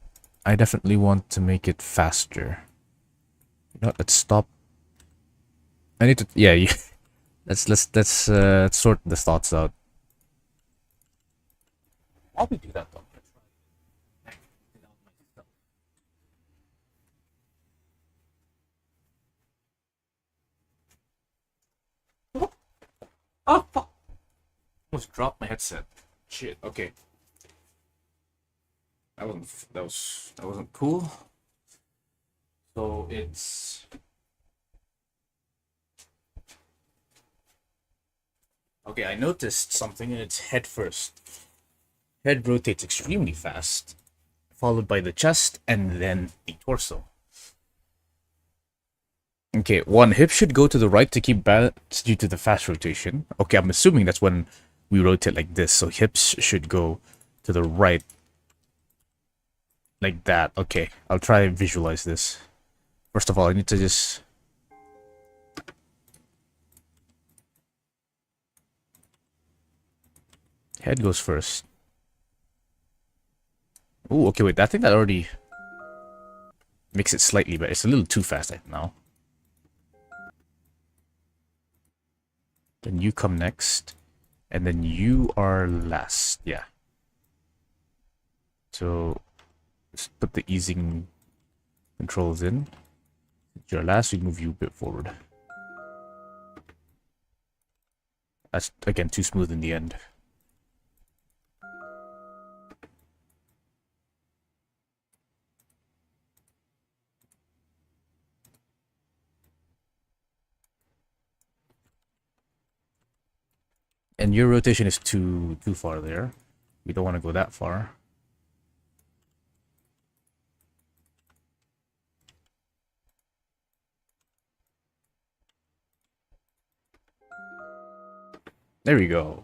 S1: I definitely want to make it faster. You know, let's stop. I need to. Yeah, let's sort the thoughts out. I'll do that though. Oh fuck! Almost dropped my headset. Shit. Okay. That wasn't cool. So it's okay. I noticed something, and it's head first. Head rotates extremely fast, followed by the chest, and then the torso. Okay, one hip should go to the right to keep balance due to the fast rotation. Okay, I'm assuming that's when we rotate like this, so hips should go to the right. Like that. Okay, I'll try and visualize this. First of all, I need to just... Head goes first. Oh, okay, wait, I think that already makes it slightly better. It's a little too fast now. Then you come next. And then you are last. Yeah. So just put the easing controls in. Since you're last, we move you a bit forward. That's, again, too smooth in the end. And your rotation is too far there. We don't want to go that far. There we go.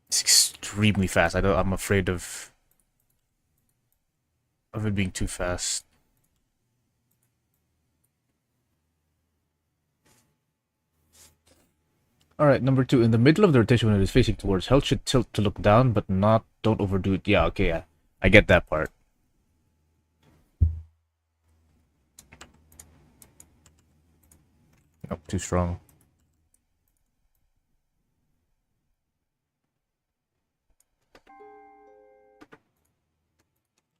S1: It's extremely fast. I'm afraid of it being too fast. Alright, number 2. In the middle of the rotation when it is facing towards, health should tilt to look down, but don't overdo it. Yeah, okay, yeah. I get that part. Oh, too strong.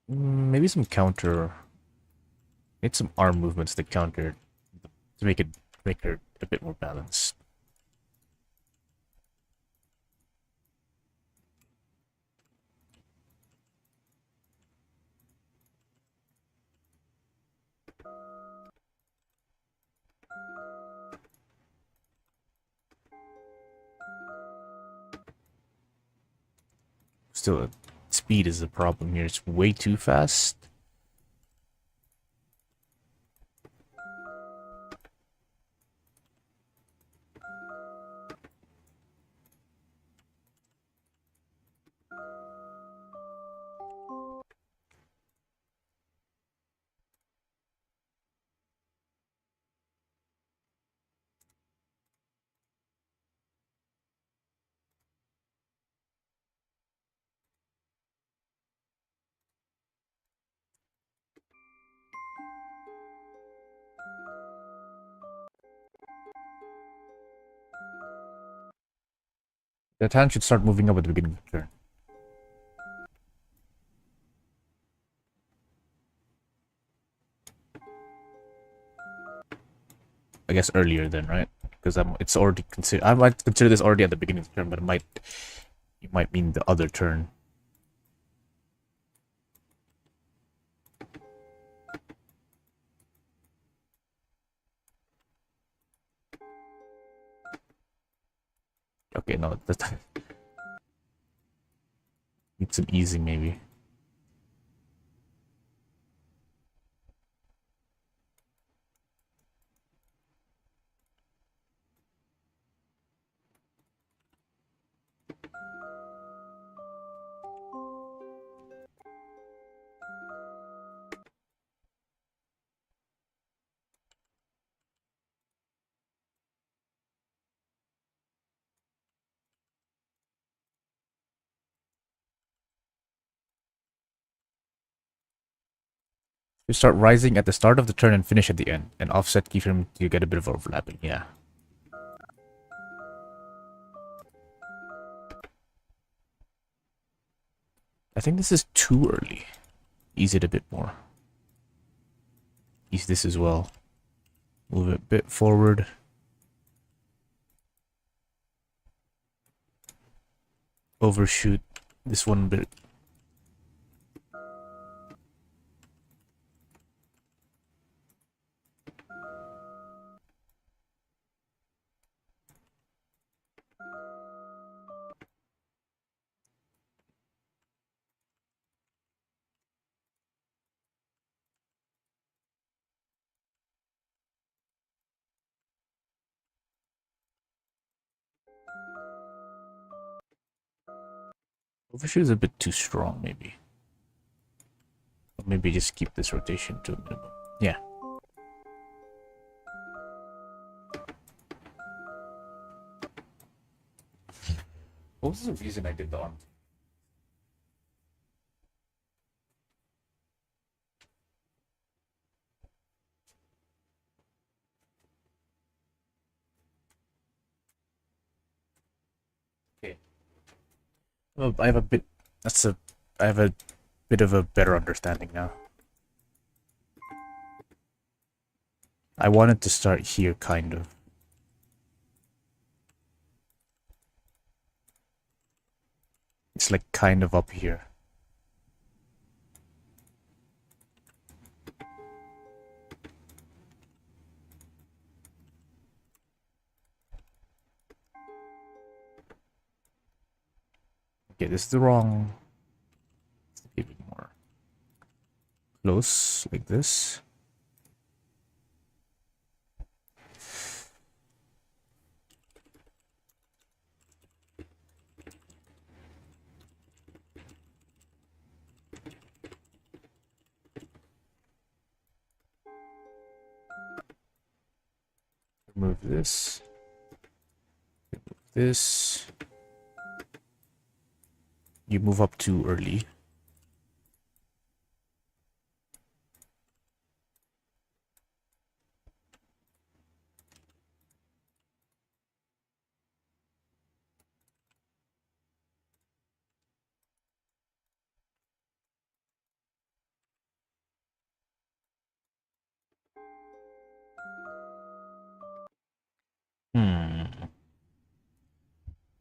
S1: Maybe some counter. Need some arm movements to counter to make her a bit more balanced. Still, speed is the problem here. It's way too fast. The hand should start moving up at the beginning of the turn. I guess earlier then, right? Because it's already considered. I might consider this already at the beginning of the turn, but you might mean the other turn. Okay, no, that's need some easing maybe. You start rising at the start of the turn and finish at the end, and offset keyframe you get a bit of overlapping. Yeah. I think this is too early. Ease it a bit more. Ease this as well. Move it a bit forward. Overshoot this one bit. Overshoot is a bit too strong, maybe. Or maybe just keep this rotation to a minimum. Yeah. What was the reason I did the arm? Well, I have a bit. I have a bit of a better understanding now. I wanted to start here, kind of. It's like kind of up here. Okay, this is the wrong. Even more close, like this. Remove this. Remove this. You move up too early.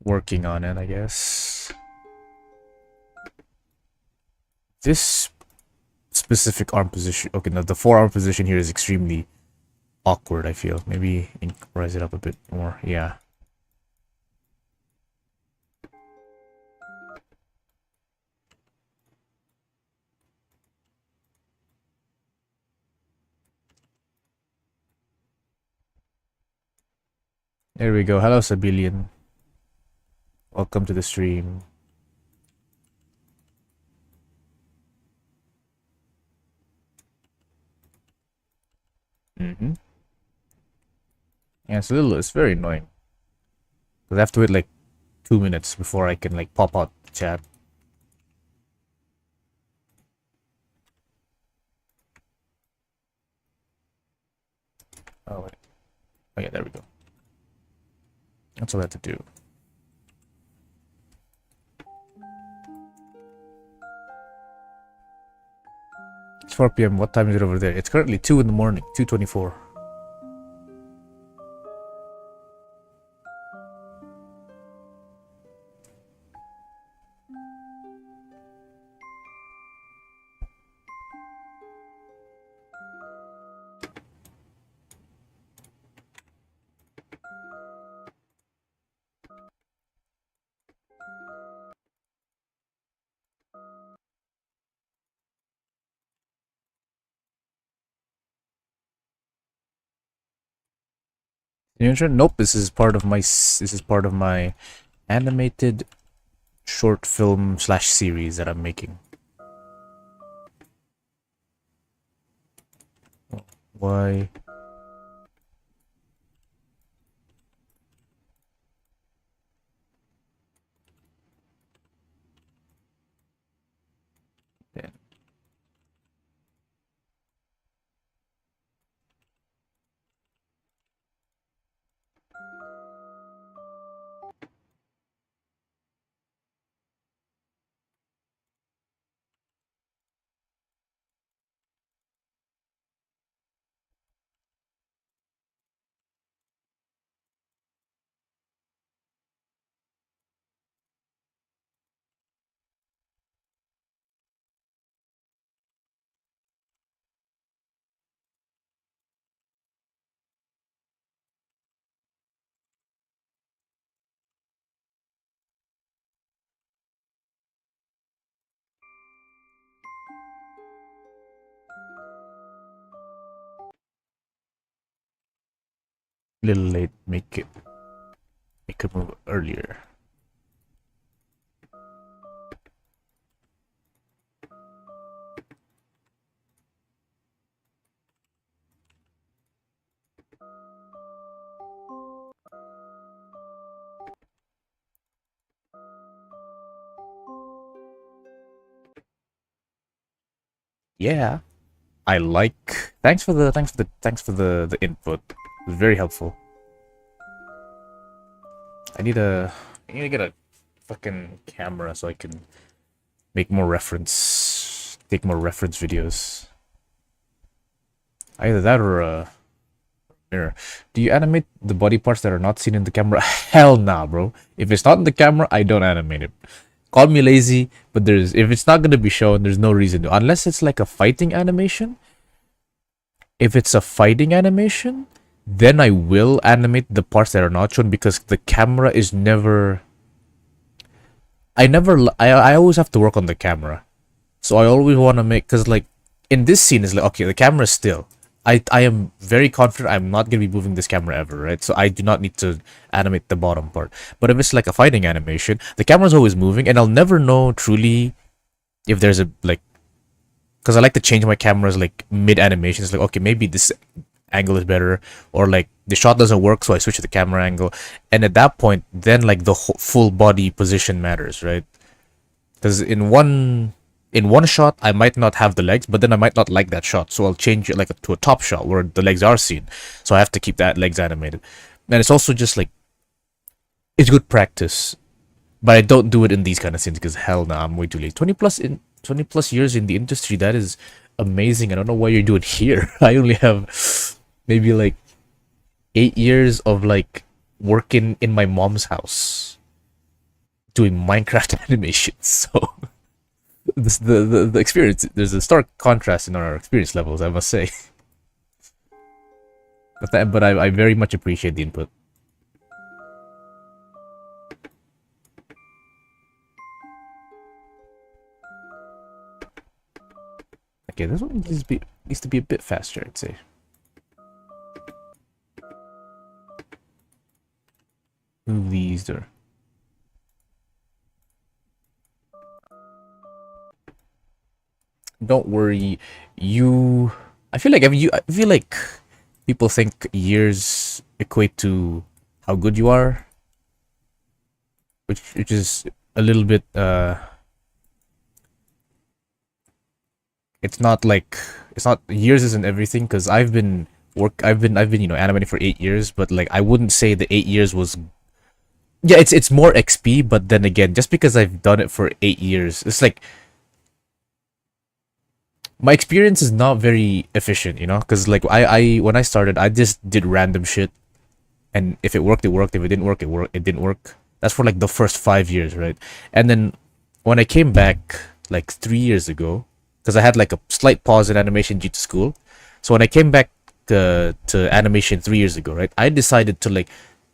S1: Working on it, I guess. This specific arm position. Okay, now the forearm position here is extremely awkward, I feel. Maybe rise it up a bit more. Yeah. There we go. Hello, Sabilian. Welcome to the stream. Yeah, it's very annoying. Because I have to wait like 2 minutes before I can like pop out the chat. Oh, wait. Oh, yeah, there we go. That's all I have to do. It's 4 p.m. What time is it over there? It's currently 2 in the morning, 2:24. Nope, this is part of my animated short film / series that I'm making. Oh, why? Then. Little late, make it move earlier. Yeah, I like. Thanks for the input. It was very helpful. I need to get a fucking camera so I can make more reference, take more reference videos. Either that or a mirror. Do you animate the body parts that are not seen in the camera? Hell nah, bro. If it's not in the camera, I don't animate it. Call me lazy, but if it's not gonna be shown, there's no reason to. Unless it's like a fighting animation. If it's a fighting animation, then I will animate the parts that are not shown because the camera is never. I always have to work on the camera, so I always want to make, because like in this scene is like, okay, the camera is still. I am very confident I'm not gonna be moving this camera ever, right? So I do not need to animate the bottom part. But if it's like a fighting animation, the camera's always moving, and I'll never know truly if there's a like, because I like to change my cameras like mid animation. It's like, okay, maybe this angle is better, or like the shot doesn't work, so I switch to the camera angle, and at that point, then like the full body position matters, right? Because in one shot I might not have the legs, but then I might not like that shot, so I'll change it like to a top shot where the legs are seen, so I have to keep that legs animated. And it's also just like, it's good practice, but I don't do it in these kind of scenes because hell nah, I'm way too late. 20 plus years in the industry, that is amazing. I don't know what you're doing here. I only have maybe like 8 years of like working in my mom's house doing Minecraft animations, so the experience, there's a stark contrast in our experience levels, I must say. But I very much appreciate the input. Okay, this one needs to be a bit faster, I'd say. Move these there. Don't worry, I feel like people think years equate to how good you are, which is a little bit it's not years isn't everything, because I've been animating for 8 years, but like I wouldn't say the 8 years was, yeah, it's more XP, but then again, just because I've done it for 8 years, it's like my experience is not very efficient, because like I when I started, I just did random shit, and if it worked, it worked. If it didn't work, it didn't work. That's for like the first 5 years, right? And then when I came back like 3 years ago, because I had like a slight pause in animation due to school, so when I came back to animation 3 years ago, right, I decided to like,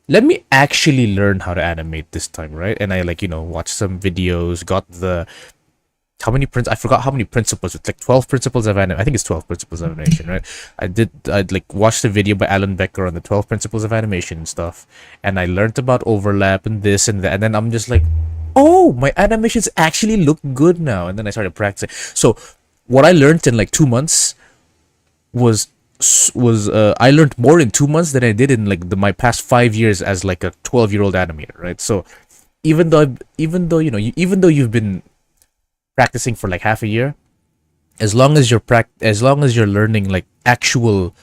S1: let me actually learn how to animate this time, right? And I like watched some videos, got the I forgot how many principles. It's like 12 principles of animation. I think it's 12 principles of animation, right? I'd like watched a video by Alan Becker on the 12 principles of animation and stuff, and I learned about overlap and this and that, and then I'm just like, oh, my animations actually look good now. And then I started practicing. So what I learned in like 2 months was I learned more in 2 months than I did in like my past 5 years as like a 12-year-old animator, right? So even though you've been practicing for like half a year, as long as you're learning like actual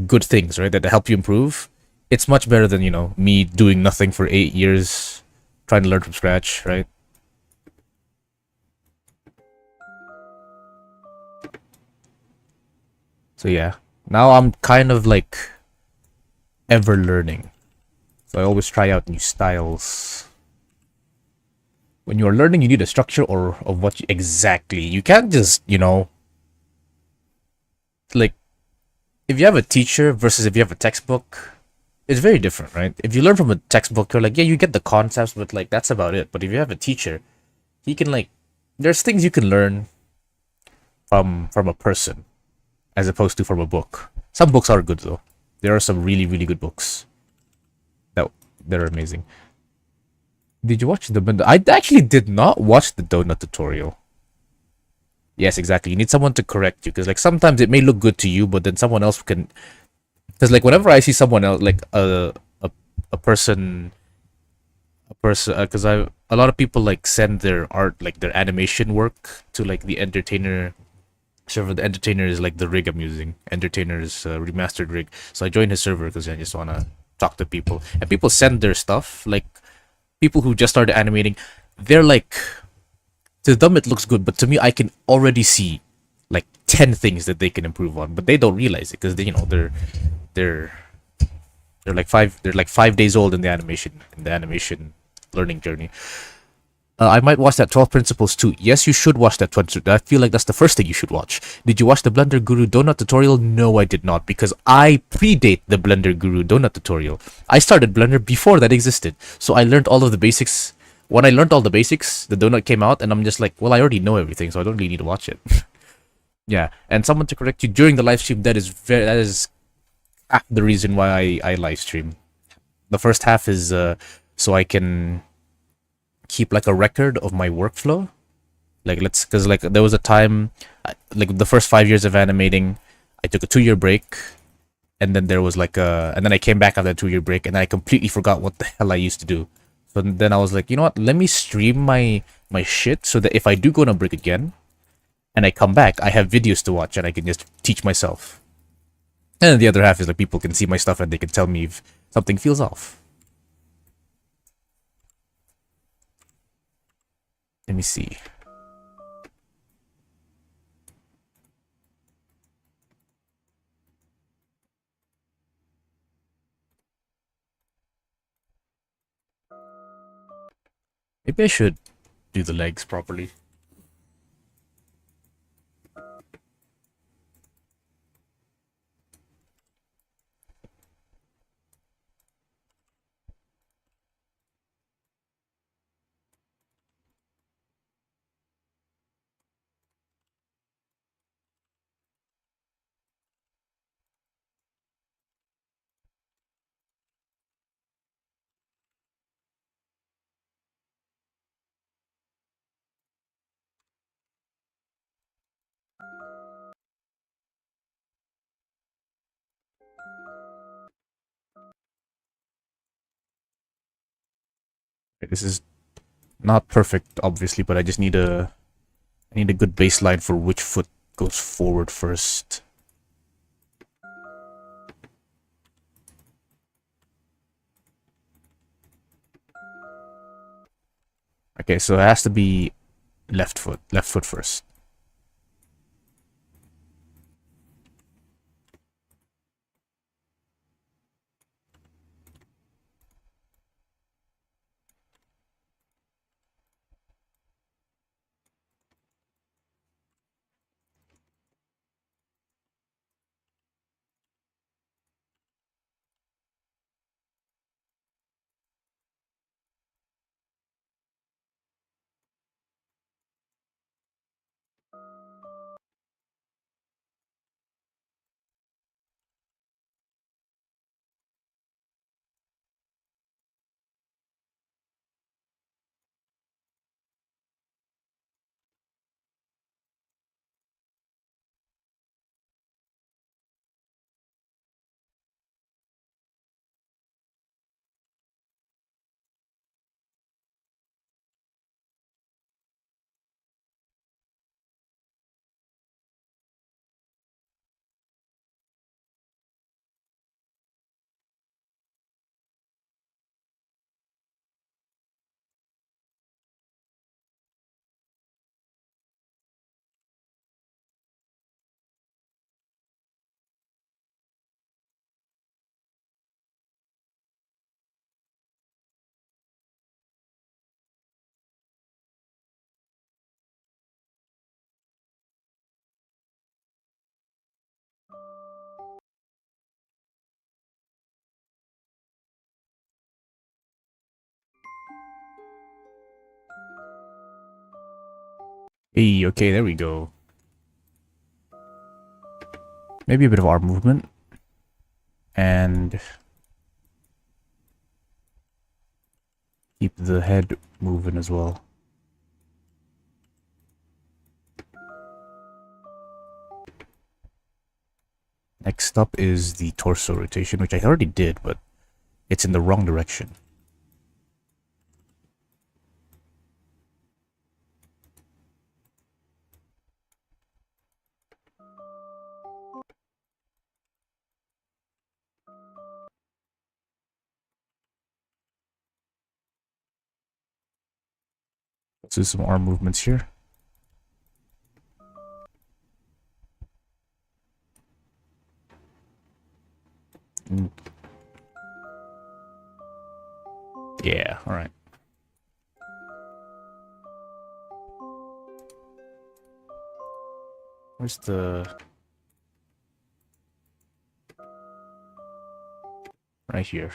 S1: good things, right, that help you improve, it's much better than me doing nothing for 8 years trying to learn from scratch, right? So yeah, now I'm kind of like ever learning, so I always try out new styles. When you're learning, you need a structure or of what exactly. You can't just, like, if you have a teacher versus if you have a textbook, it's very different, right? If you learn from a textbook, you're like, yeah, you get the concepts, but like that's about it. But if you have a teacher, he can like, there's things you can learn from a person as opposed to from a book. Some books are good though. There are some really, really good books that are amazing. Did you watch I actually did not watch the donut tutorial. Yes, exactly. You need someone to correct you, because like sometimes it may look good to you, but then someone else can. Because like whenever I see someone else, like a person, because a lot of people like send their art, like their animation work, to like the Endertainer server. The Endertainer is like the rig I'm using. Endertainer's remastered rig. So I joined his server because I just wanna talk to people, and people send their stuff like. people who just started animating, they're like, to them it looks good, but to me I can already see like 10 things that they can improve on, but they don't realize it because they, they're they're like 5 days old in the animation learning journey. I might watch that 12 Principles too. Yes, you should watch that 20. I feel like that's the first thing you should watch. Did you watch the Blender Guru Donut tutorial? No, I did not, because I predate the Blender Guru Donut tutorial. I started Blender before that existed, so I learned all of the basics. When I learned all the basics, the donut came out, and I'm just like, well, I already know everything, so I don't really need to watch it. Yeah, and someone to correct you during the live stream. That is half the reason why I live stream. The first half is so I can keep like a record of my workflow. Like because like there was a time, like the first 5 years of animating, I took a 2 year break, and then there was like and then I came back after that 2 year break, and I completely forgot what the hell I used to do. So then I was like, you know what? Let me stream my shit so that if I do go on a break again, and I come back, I have videos to watch and I can just teach myself. And then the other half is like people can see my stuff and they can tell me if something feels off. Let me see. Maybe I should do the legs properly. Okay, this is not perfect, obviously, but I just need I need a good baseline for which foot goes forward first. Okay, so it has to be left foot first. Hey, okay, there we go. Maybe a bit of arm movement. And keep the head moving as well. Next up is the torso rotation, which I already did, but it's in the wrong direction. Let's do some arm movements here. Yeah, alright. Where's the... Right here.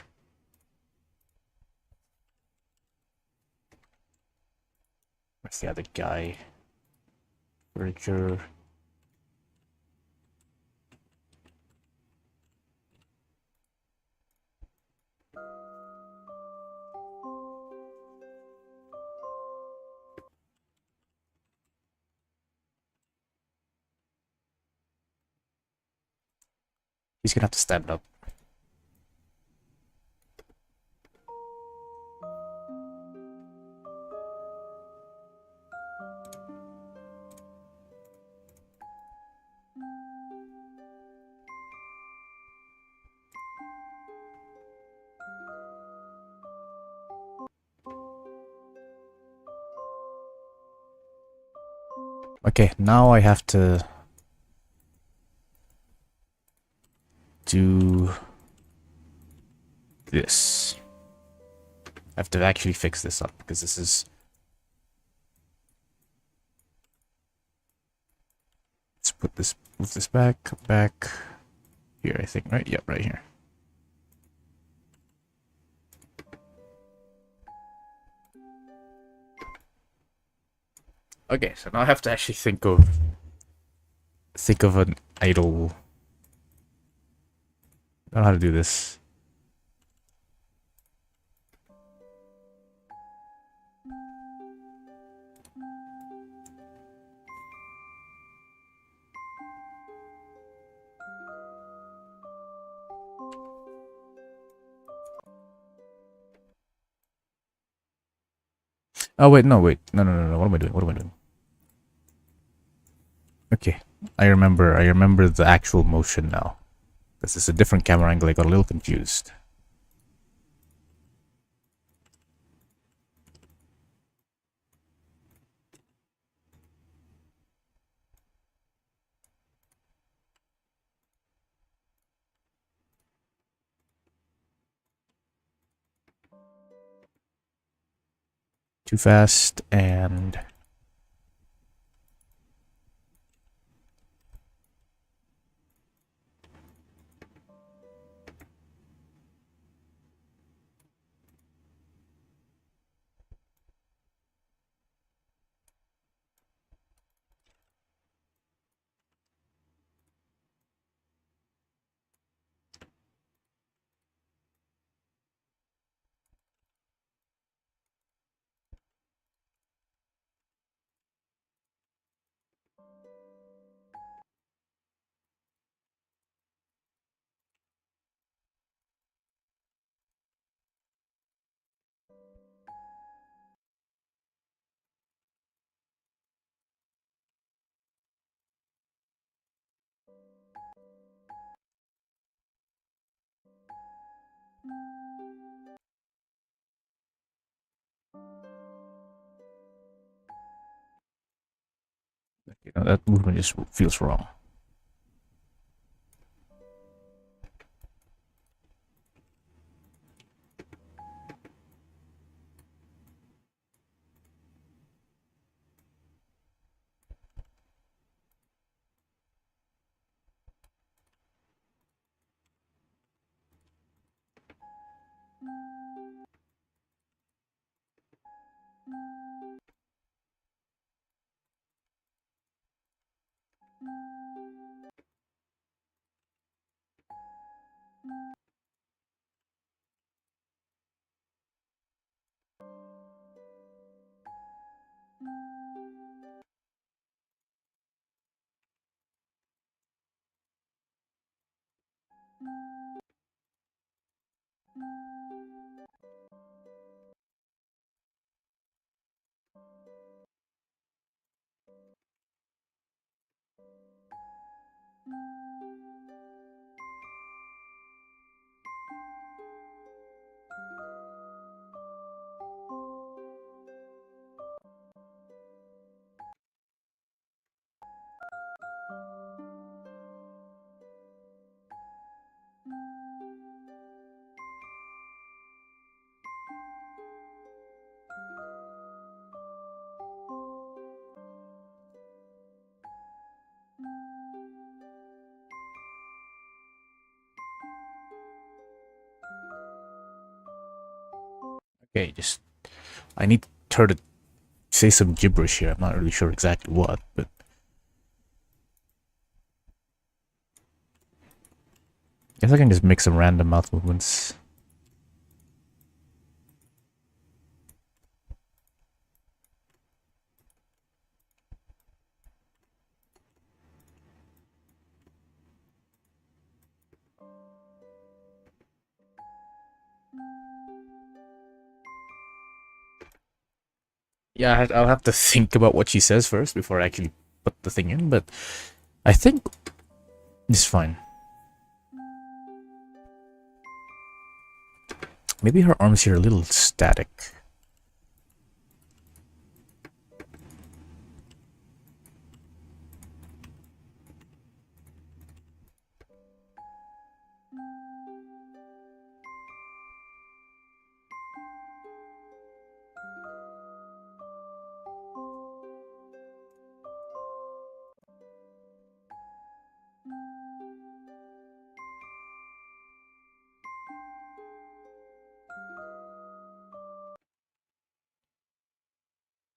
S1: Where's the other guy? Furniture. He's gonna have to stand up. Okay, now I have to do this. I have to actually fix this up because this is... Let's put this, move this back here, I think, right? Yep, right here. Okay, so now I have to actually think of an idle... I don't know how to do this. Oh wait, no, wait. No. What am I doing? Okay. I remember the actual motion now. This is a different camera angle. I got a little confused. Too fast and... You know, that movement just feels wrong. Okay, just I need her to say some gibberish here. I'm not really sure exactly what, but I guess I can just make some random mouth movements. Yeah, I'll have to think about what she says first before I actually put the thing in, but I think it's fine. Maybe her arms here are a little static.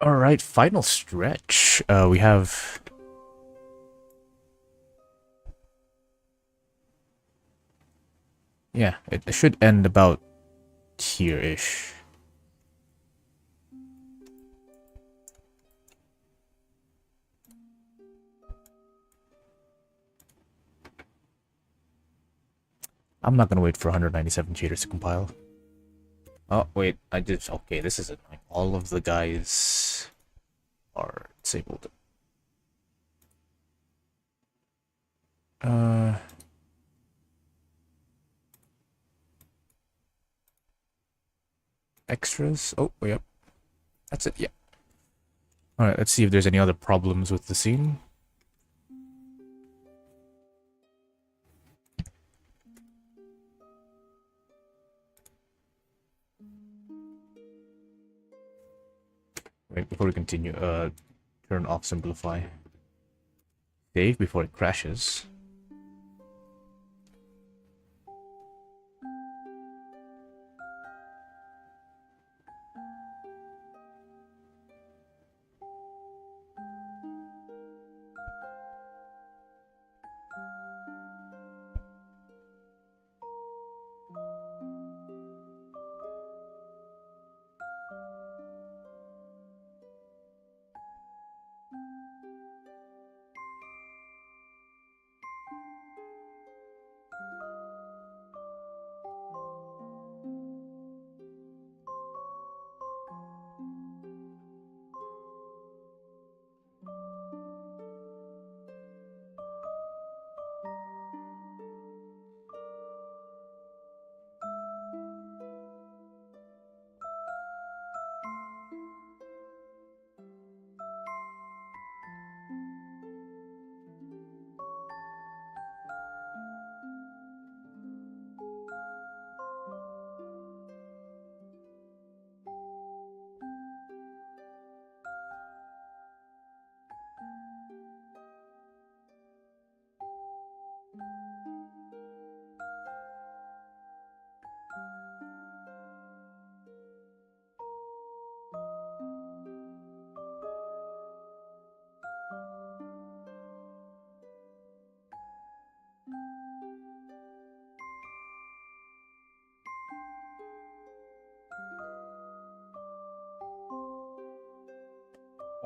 S1: Alright, final stretch. We have... Yeah, it should end about here-ish. I'm not gonna wait for 197 shaders to compile. Oh, wait, I just... Okay, this is annoying. All of the guys are disabled. Extras? Oh, yep. That's it, yeah. Alright, let's see if there's any other problems with the scene. Wait, before we continue, turn off simplify. Save before it crashes.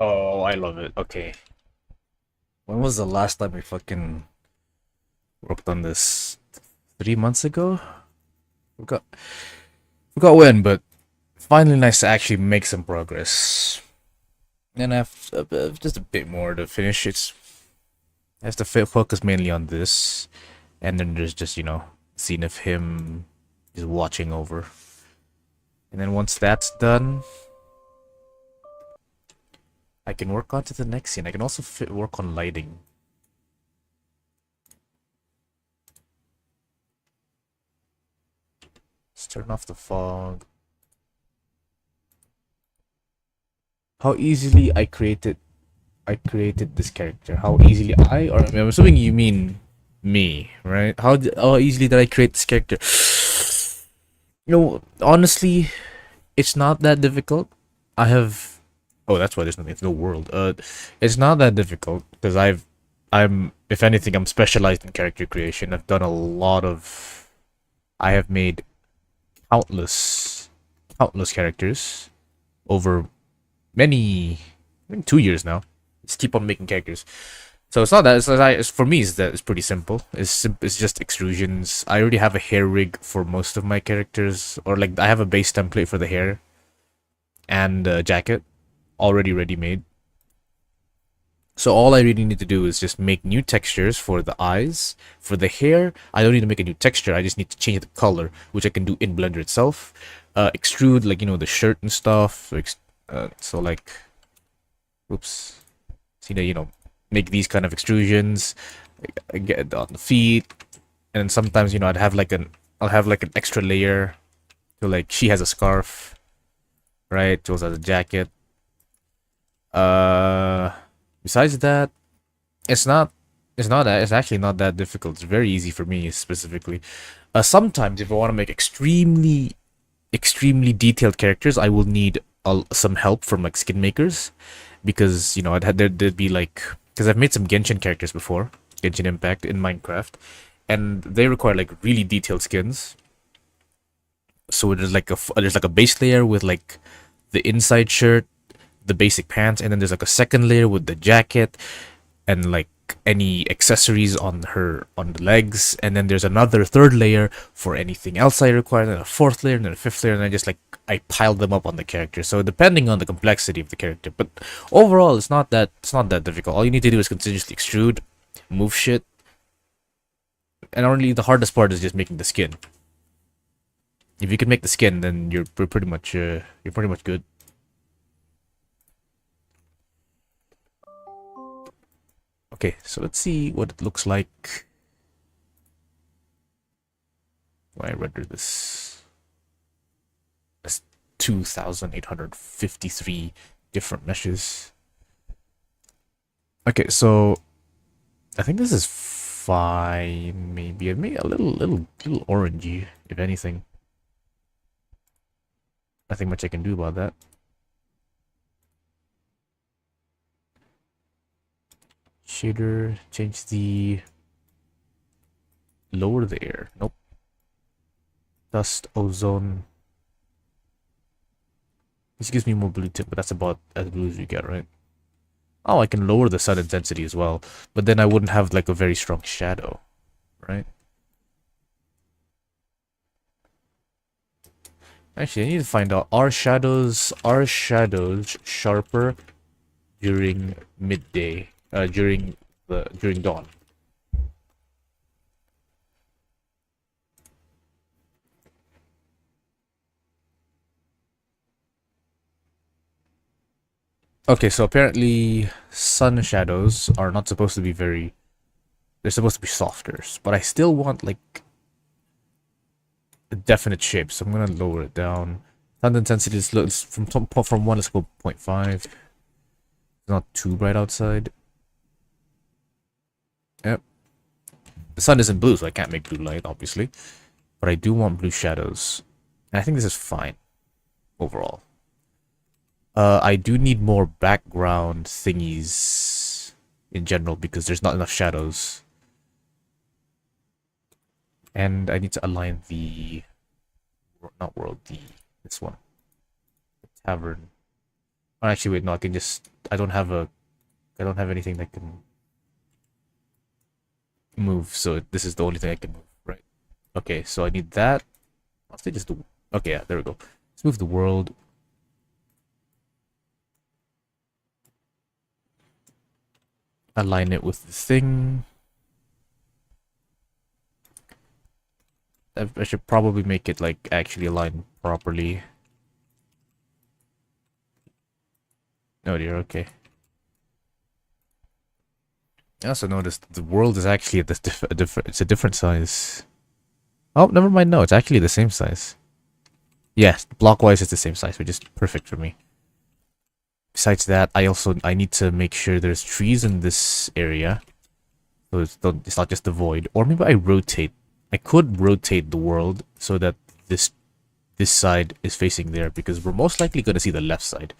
S1: Oh, I love it. Okay. When was the last time I fucking worked on this? 3 months ago? Forgot, forgot when, but finally nice to actually make some progress. And I have just a bit more to finish. I have to focus mainly on this, and then there's just, you know, scene of him just watching over. And then once that's done, I can work on to the next scene. I can also work on lighting. Let's turn off the fog. How easily I created this character. How easily or I'm assuming you mean me, right? How easily did I create this character? You know, honestly, It's not that difficult. I have. Oh, that's why there's nothing. It's no world. It's not that difficult because if anything, I'm specialized in character creation. I've done a lot of. I have made countless, countless characters over many, I think 2 years now. Just keep on making characters. So it's not that. For me, it's pretty simple. It's just extrusions. I already have a hair rig for most of my characters, or like I have a base template for the hair and a jacket already ready made. So all I really need to do is just make new textures for the eyes. For the hair, I don't need to make a new texture. I just need to change the color, which I can do in Blender itself. Extrude, like, the shirt and stuff. So like, oops. So, make these kind of extrusions. I get it on the feet. And sometimes, I'll have like an extra layer. So like, she has a scarf. Right? Jules has a jacket. Besides that, it's actually not that difficult. It's very easy for me specifically. Sometimes if I want to make extremely detailed characters, I will need some help from like skin makers, because there'd be like, because I've made some Genshin characters before, Genshin Impact in Minecraft, and they require like really detailed skins. So there's like a base layer with like the inside shirt, the basic pants, and then there's like a second layer with the jacket and like any accessories on the legs, and then there's another third layer for anything else I require, and then a fourth layer, and then a fifth layer, and I pile them up on the character. So depending on the complexity of the character, but overall it's not that difficult. All you need to do is continuously extrude, move shit, and only the hardest part is just making the skin. If you can make the skin, then you're pretty much good. Okay, so let's see what it looks like when I render this. That's 2,853 different meshes. Okay, so I think this is fine. Maybe a little orangey, if anything. Nothing much I can do about that. Shader, change the lower the air. Nope. Dust, ozone. This gives me more blue tip, but that's about as blue as you get, right? Oh, I can lower the sun intensity as well, but then I wouldn't have like a very strong shadow, right? Actually, I need to find out, are shadows sharper during midday, during dawn? Okay, so apparently sun shadows are not supposed to be very, they're supposed to be softer, but I still want like a definite shape, so I'm gonna lower it down. Sun intensity is from 1, let's go 0.5. It's not too bright outside. Yep. The sun isn't blue, so I can't make blue light, obviously. But I do want blue shadows. And I think this is fine overall. I do need more background thingies in general because there's not enough shadows. And I need to align the, not world, this one, the tavern. Oh, actually, wait, no, I can just, I don't have anything that can move, so this is the only thing I can move, right? Okay, so I need that. Let's just do, okay, yeah, there we go. Let's move the world. Align it with the thing. I should probably make it like actually align properly. Oh dear, okay. I also noticed the world is actually at this it's a different size. Oh, never mind, no, it's actually the same size. Yes, block-wise it's the same size, which is perfect for me. Besides that, I need to make sure there's trees in this area. So it's not just a void. Or maybe I could rotate the world so that this this side is facing there because we're most likely going to see the left side.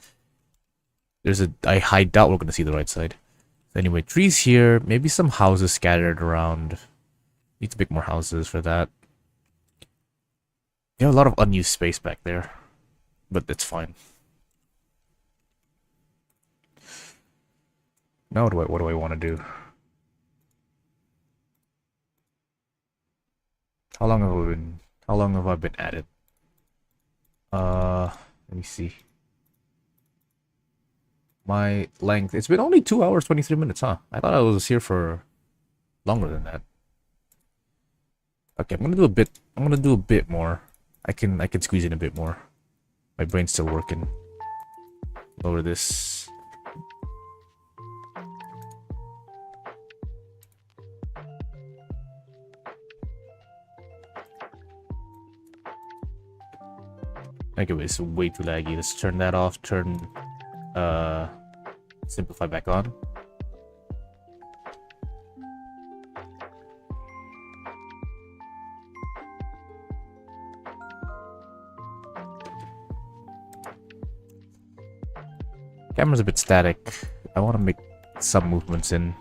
S1: I doubt we're going to see the right side. Anyway, trees here, maybe some houses scattered around. Need to make more houses for that. You have a lot of unused space back there, but it's fine. Now what do I want to do? How long have I been at it? Let me see. My length, it's been only 2 hours 23 minutes, huh? I thought I was here for longer than that. Okay, I'm gonna do a bit more. I can squeeze in a bit more. My brain's still working. Lower this. Okay, wait, it's way too laggy. Let's turn that off. Turn simplify back on. Camera's a bit static. I want to make some movements in.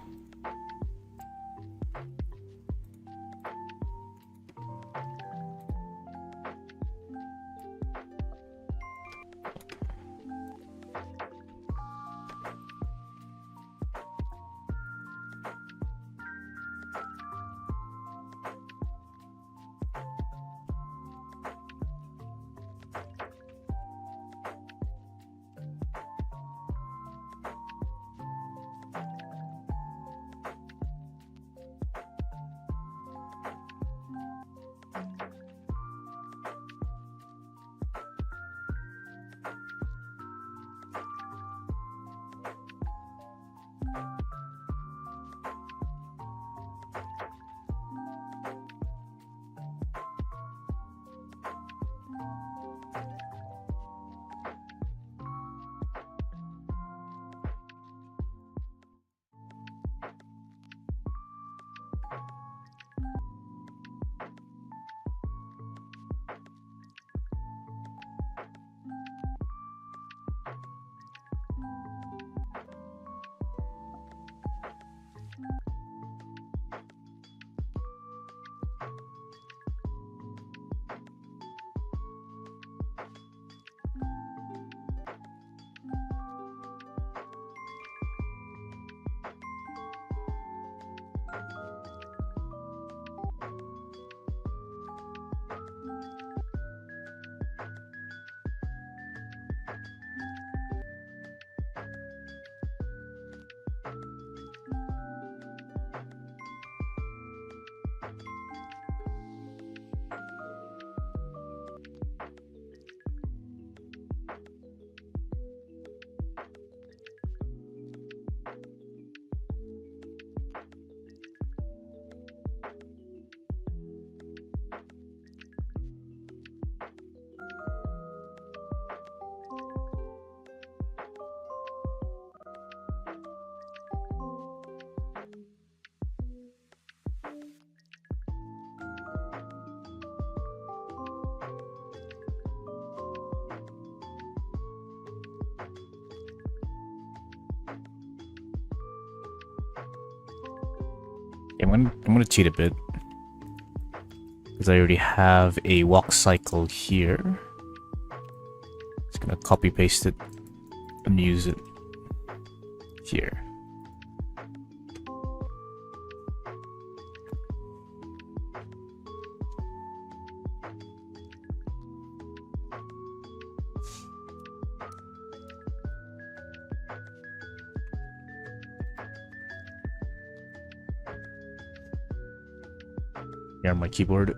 S1: I'm gonna cheat a bit because I already have a walk cycle here. Just gonna copy paste it and use it here. Here on my keyboard.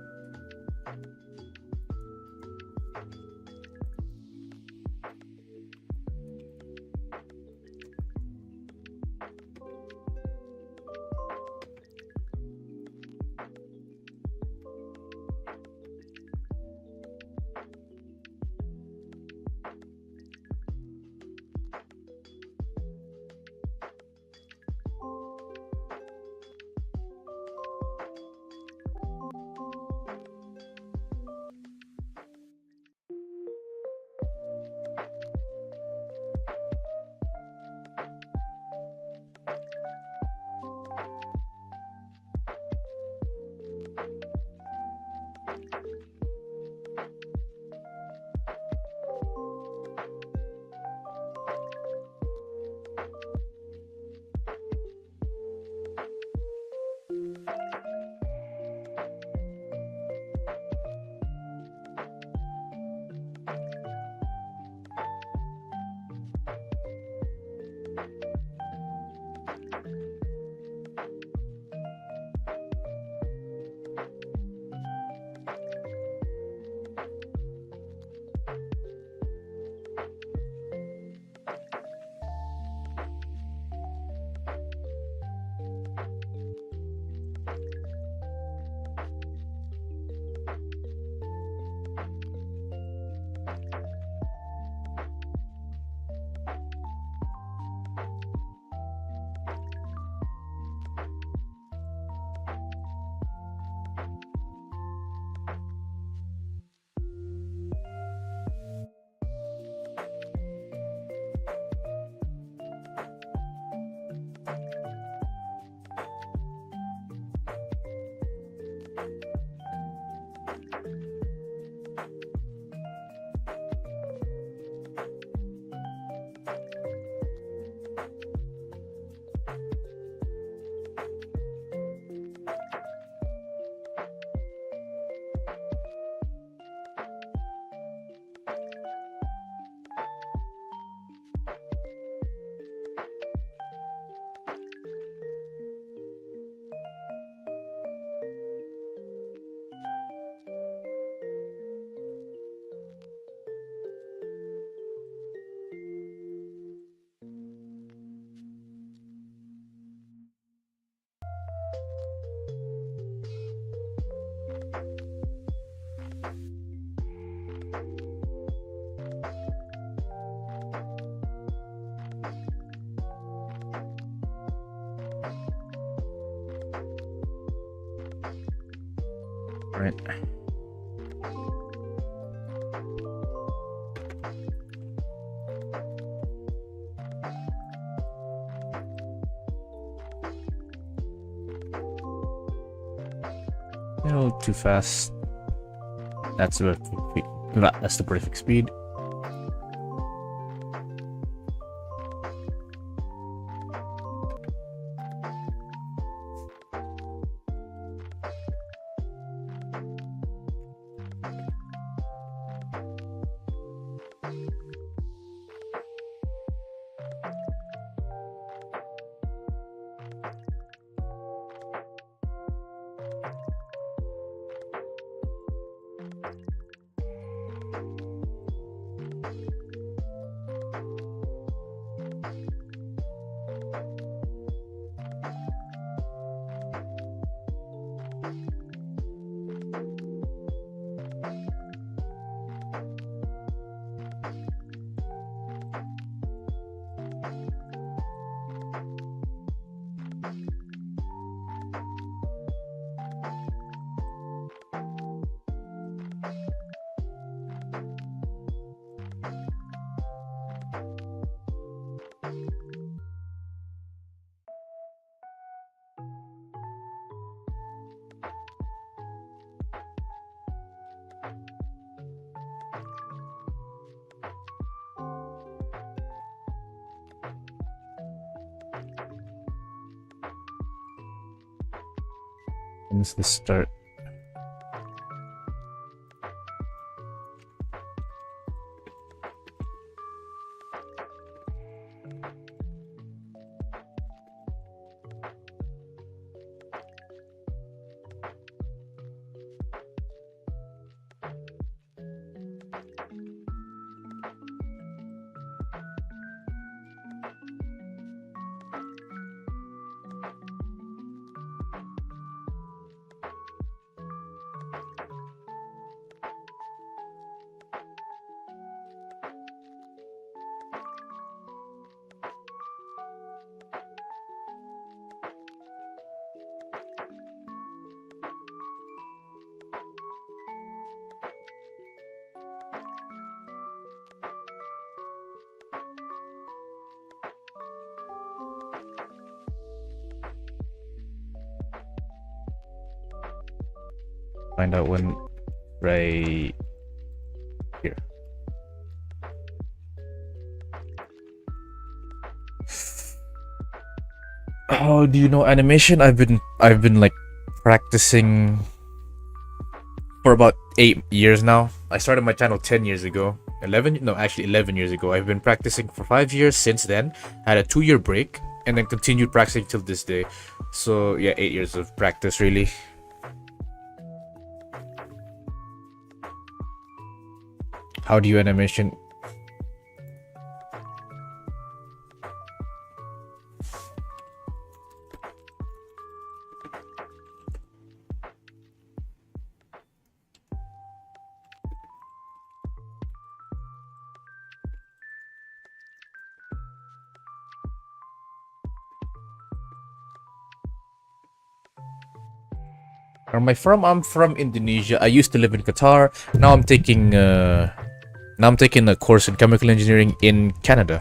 S1: Right. A little too fast. That's the perfect speed. When's the start? Find out when right here. Oh, do you know animation? I've been like practicing for about 8 years now. I started my channel 10 years ago. 11 years ago. I've been practicing for 5 years since then. Had a 2-year break and then continued practicing till this day. So yeah, 8 years of practice really. How do you animation? Where am I from? I'm from Indonesia. I used to live in Qatar. Now I'm taking a course in chemical engineering in Canada.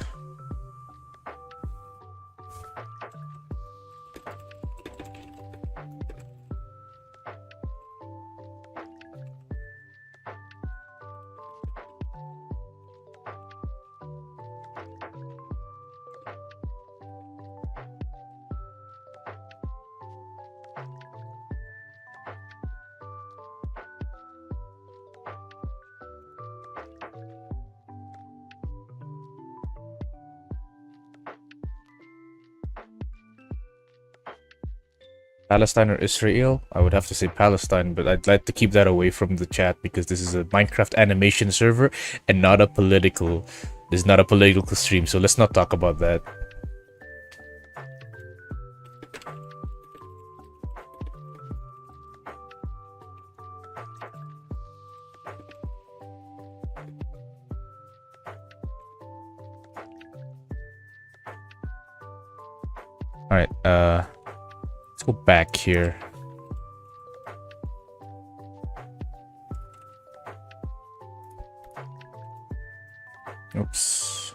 S1: Palestine or Israel? I would have to say Palestine, but I'd like to keep that away from the chat because this is a Minecraft animation server and not a political. This is not a political stream, so let's not talk about that. All right, let's go back here. Oops.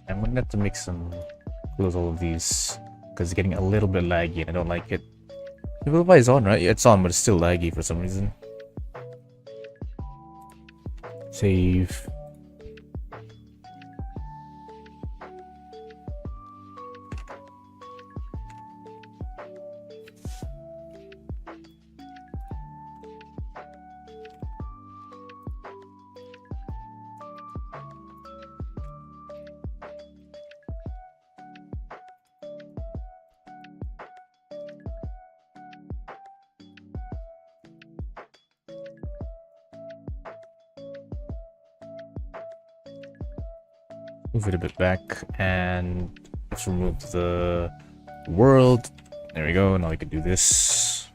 S1: I'm gonna have to make some close all of these because it's getting a little bit laggy and I don't like it. The Vilify is on, right? Yeah, it's on, but it's still laggy for some reason. Save. Move it a bit back and let's remove the world. There we go. Now we can do this.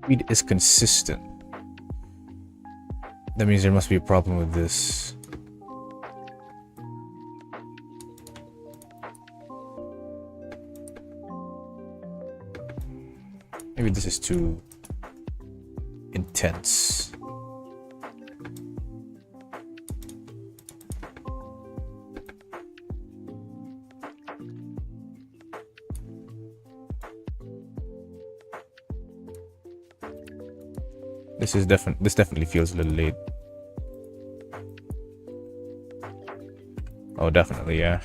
S1: Speed is consistent. That means there must be a problem with this. Maybe this is too intense. This definitely feels a little late. Oh, definitely, yeah.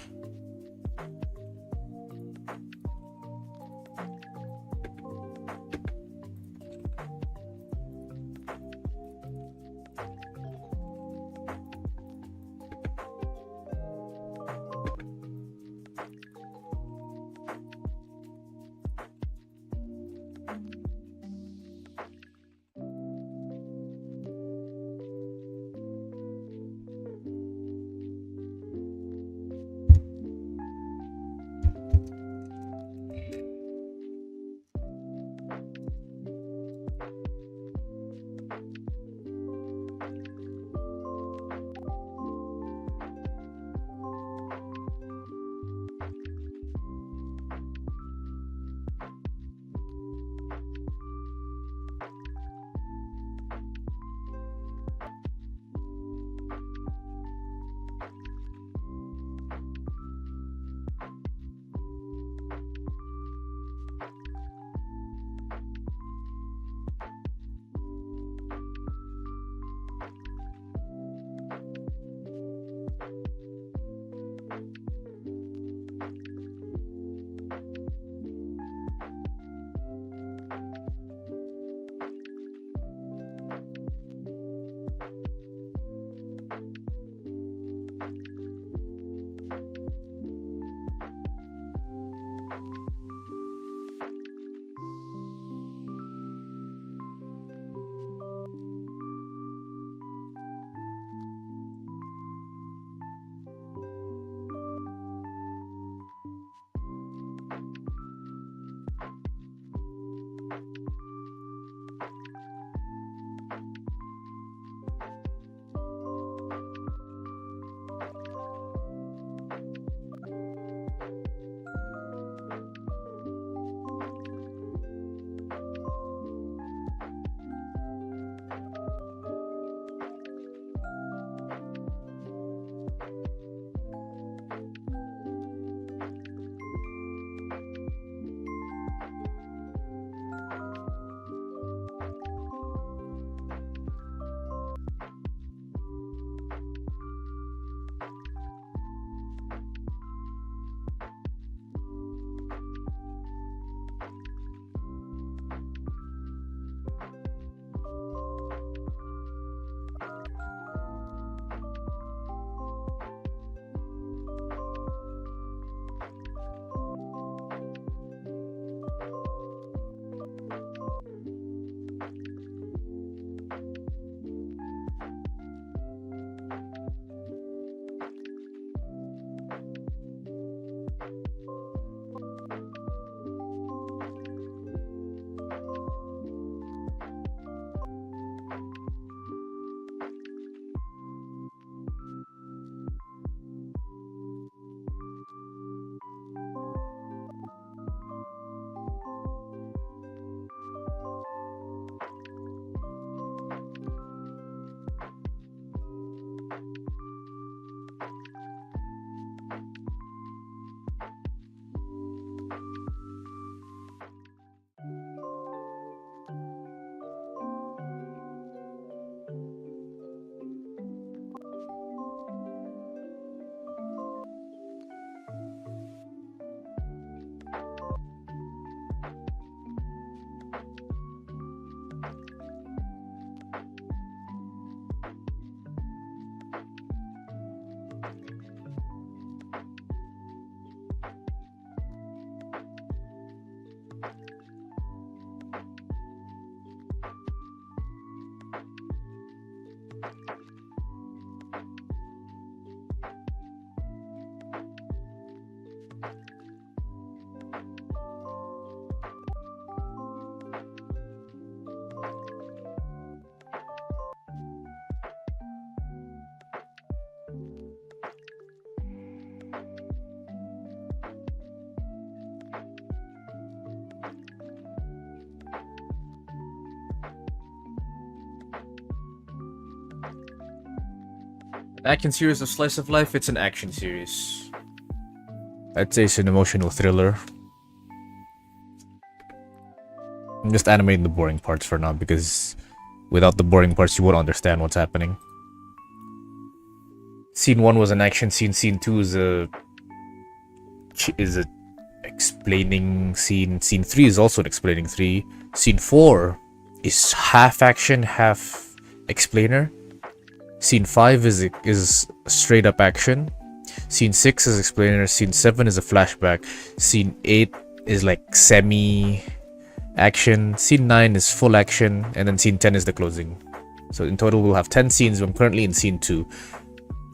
S1: Action series of slice of life, it's an action series. I'd say it's an emotional thriller. I'm just animating the boring parts for now because without the boring parts you won't understand what's happening. Scene 1 was an action scene, scene 2 is a explaining scene, scene 3 is also an explaining 3, scene 4 is half action, half explainer, scene 5 is straight up action, scene 6 is explainer, scene 7 is a flashback, scene 8 is like semi action, scene 9 is full action, and then scene 10 is the closing. So in total we'll have 10 scenes. I'm currently in scene 2,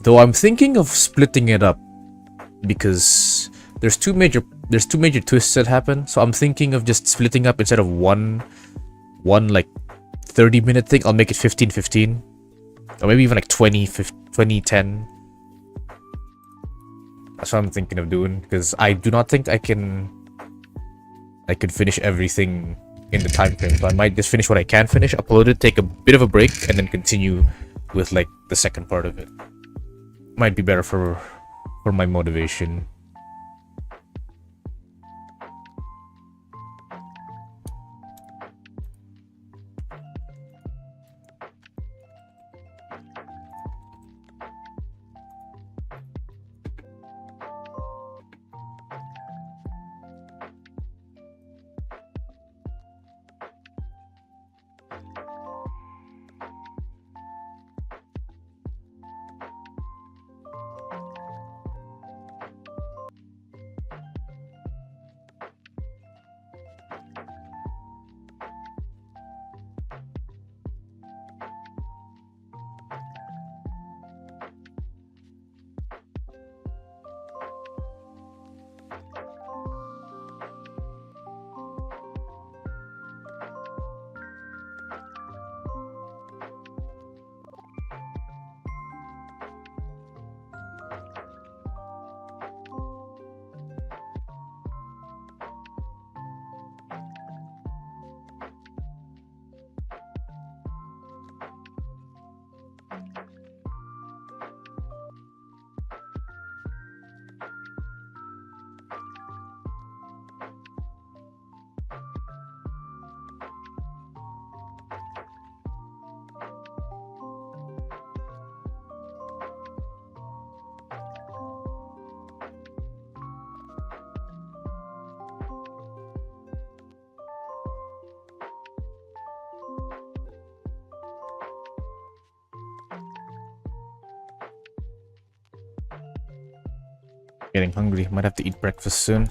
S1: though I'm thinking of splitting it up because there's two major twists that happen. So I'm thinking of just splitting up instead of one like 30-minute thing. I'll make it 15-15, or maybe even like 20-10. That's what I'm thinking of doing, because I do not think I can finish everything in the time frame. So I might just finish what I can finish, upload it, take a bit of a break, and then continue with like the second part of it. Might be better for my motivation. Getting hungry. Might have to eat breakfast soon.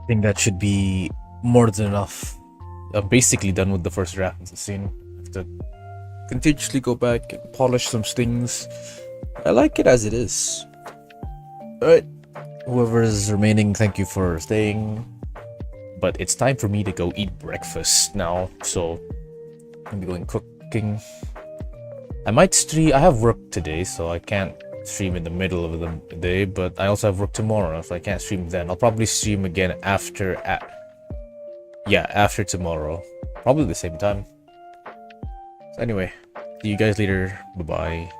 S1: think that should be more than enough. I'm basically done with the first draft of the scene. I have to continuously go back and polish some things. I like it as it is. Alright, whoever is remaining, thank you for staying. But it's time for me to go eat breakfast now, so I'm going cooking. I might stream. I have work today, so I can't stream in the middle of the day, but I also have work tomorrow, so I can't stream then. I'll probably stream again after tomorrow, probably the same time. So anyway, see you guys later. Bye bye.